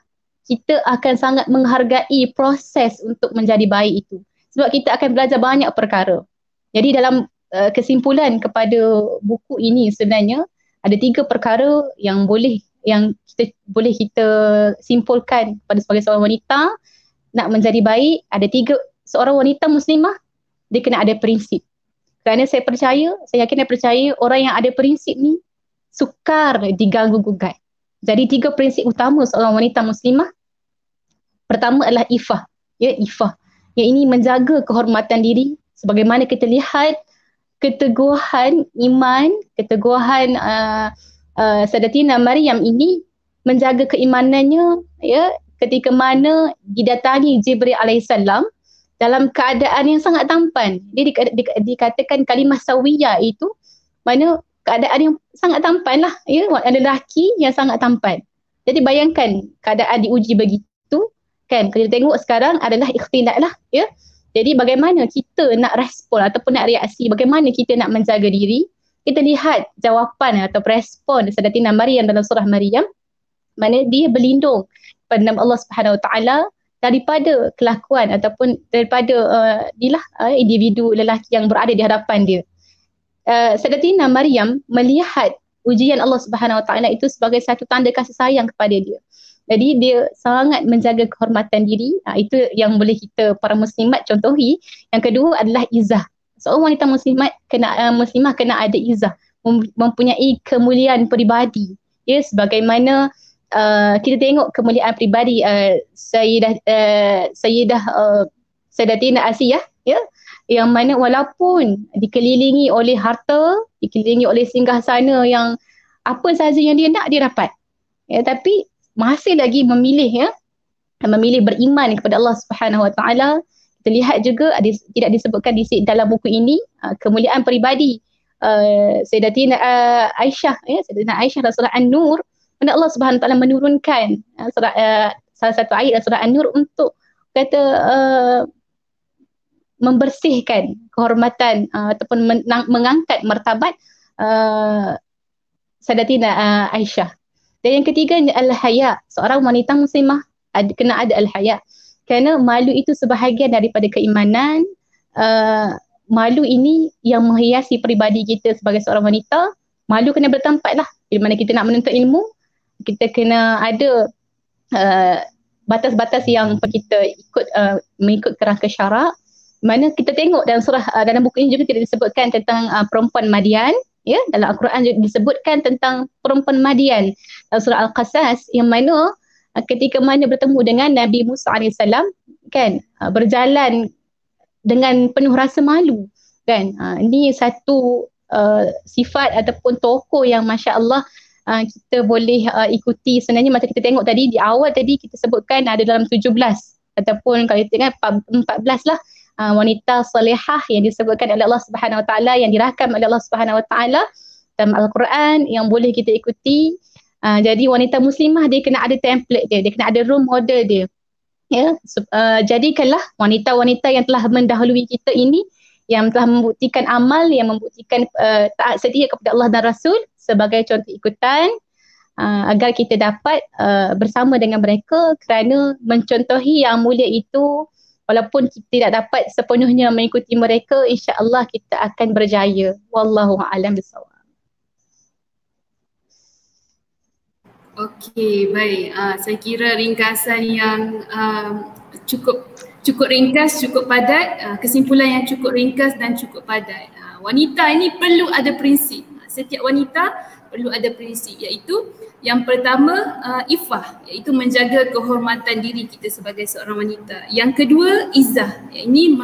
kita akan sangat menghargai proses untuk menjadi baik itu. Sebab kita akan belajar banyak perkara. Jadi dalam kesimpulan kepada buku ini sebenarnya ada 3 perkara yang kita boleh simpulkan pada sebagai seorang wanita nak menjadi baik. Ada 3, seorang wanita muslimah dia kena ada prinsip. Kerana saya yakin dan percaya orang yang ada prinsip ni sukar diganggu gugat. Jadi 3 prinsip utama seorang wanita muslimah. Pertama adalah ifah. Ifah. Yang ini menjaga kehormatan diri, sebagaimana kita lihat keteguhan iman, keteguhan Sayyidatina Maryam ini menjaga keimanannya ketika mana didatangi Jibril alaihissalam dalam keadaan yang sangat tampan. Dia dikatakan kalimah sawiyah itu mana keadaan yang sangat tampan lah, ada lelaki yang sangat tampan. Jadi bayangkan keadaan diuji begitu kan. Kalau tengok sekarang adalah ikhtilat lah, Jadi bagaimana kita nak respon ataupun nak reaksi, bagaimana kita nak menjaga diri. Kita lihat jawapan atau respon Sayyidatina Maryam dalam surah Maryam, mana dia berlindung pada nama Allah Subhanahu Wa Taala daripada kelakuan ataupun daripada individu lelaki yang berada di hadapan dia. Sayyidatina Maryam melihat ujian Allah Subhanahu Wa Taala itu sebagai satu tanda kasih sayang kepada dia. Jadi dia sangat menjaga kehormatan diri. Itu yang boleh kita para muslimat contohi. Yang kedua adalah izzah. Seorang wanita muslimah kena ada izzah, mempunyai kemuliaan peribadi. Sebagaimana kita tengok kemuliaan peribadi Sayyidatina Asiyah, yang mana walaupun dikelilingi oleh harta, dikelilingi oleh singgahsana yang apa sahaja yang dia nak dia dapat, tapi masih lagi memilih beriman kepada Allah Subhanahu Wa Taala. Kita lihat juga tidak disebutkan dalam buku ini kemuliaan peribadi Sayyidatina Aisyah, Sayyidatina Aisyah dalam surah An-Nur, mana Allah Subhanahu Wa Taala menurunkan salah satu ayat dalam surah An-Nur untuk membersihkan kehormatan ataupun mengangkat martabat Sayyidatina Aisyah. Dan yang ketiga adalah haya. Seorang wanita muslimah kena ada al-haya. Kerana malu itu sebahagian daripada keimanan. Malu ini yang menghiasi peribadi kita sebagai seorang wanita. Malu kena bertempat lah. Bila mana kita nak menuntut ilmu, kita kena ada batas-batas yang kita mengikut kerangka syarak. Mana kita tengok dalam buku ini juga tidak disebutkan tentang perempuan Madian. Dalam Al-Quran juga disebutkan tentang perempuan Madian dalam surah Al-Qasas, yang mana ketika mana bertemu dengan Nabi Musa AS kan, berjalan dengan penuh rasa malu kan. Ini satu sifat ataupun tokoh yang masya-Allah kita boleh ikuti. Sebenarnya macam kita tengok tadi di awal tadi kita sebutkan ada dalam 17 ataupun kalau kita ingat 14 lah wanita salihah yang disebutkan oleh Allah Subhanahu Wa Taala, yang dirahkan oleh Allah Subhanahu Wa Taala dalam Al-Quran yang boleh kita ikuti. Jadi wanita muslimah dia kena ada template dia kena ada role model dia. Ya, jadikanlah wanita-wanita yang telah mendahului kita ini, yang telah membuktikan amal, yang membuktikan taat setia kepada Allah dan Rasul sebagai contoh ikutan, agar kita dapat bersama dengan mereka, kerana mencontohi yang mulia itu, walaupun kita tidak dapat sepenuhnya mengikuti mereka, insya-Allah kita akan berjaya. Wallahu a'lam bishawab. Okey, baik. Saya kira ringkasan yang cukup ringkas, cukup padat, kesimpulan yang cukup ringkas dan cukup padat. Wanita ini perlu ada prinsip. Setiap wanita perlu ada prinsip, iaitu yang pertama iffah, iaitu menjaga kehormatan diri kita sebagai seorang wanita. Yang kedua izzah, ini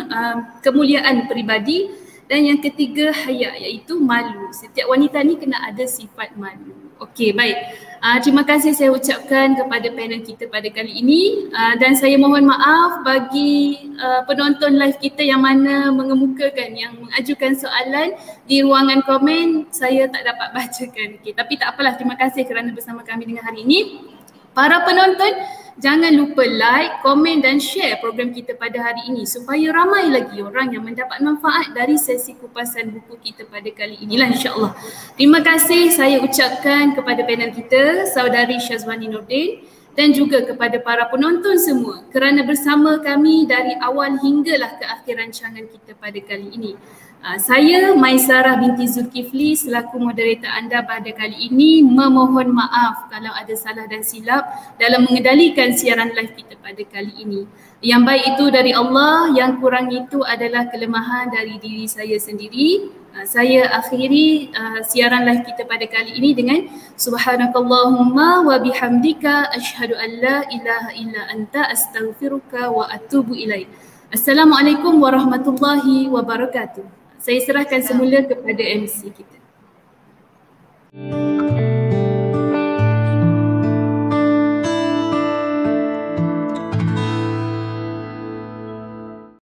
kemuliaan peribadi. Dan yang ketiga haya, iaitu malu. Setiap wanita ni kena ada sifat malu. Okey, baik. Terima kasih saya ucapkan kepada panel kita pada kali ini, dan saya mohon maaf bagi penonton live kita yang mana mengemukakan, yang mengajukan soalan di ruangan komen saya tak dapat bacakan. Okey, tapi tak apalah, terima kasih kerana bersama kami dengan hari ini. Para penonton, jangan lupa like, komen dan share program kita pada hari ini supaya ramai lagi orang yang mendapat manfaat dari sesi kupasan buku kita pada kali inilah, insya-Allah. Terima kasih saya ucapkan kepada panel kita, Saudari Syazwani Nordin, dan juga kepada para penonton semua kerana bersama kami dari awal hinggalah ke akhir rancangan kita pada kali ini. Saya Maisarah binti Zulkifli selaku moderator anda pada kali ini memohon maaf kalau ada salah dan silap dalam mengendalikan siaran live kita pada kali ini. Yang baik itu dari Allah, yang kurang itu adalah kelemahan dari diri saya sendiri. Saya akhiri siaran live kita pada kali ini dengan subhanakallahumma wa bihamdika asyhadu an la ilaha illa anta astaghfiruka wa atubu ilaik. Assalamualaikum warahmatullahi wabarakatuh. Saya serahkan semula kepada MC kita.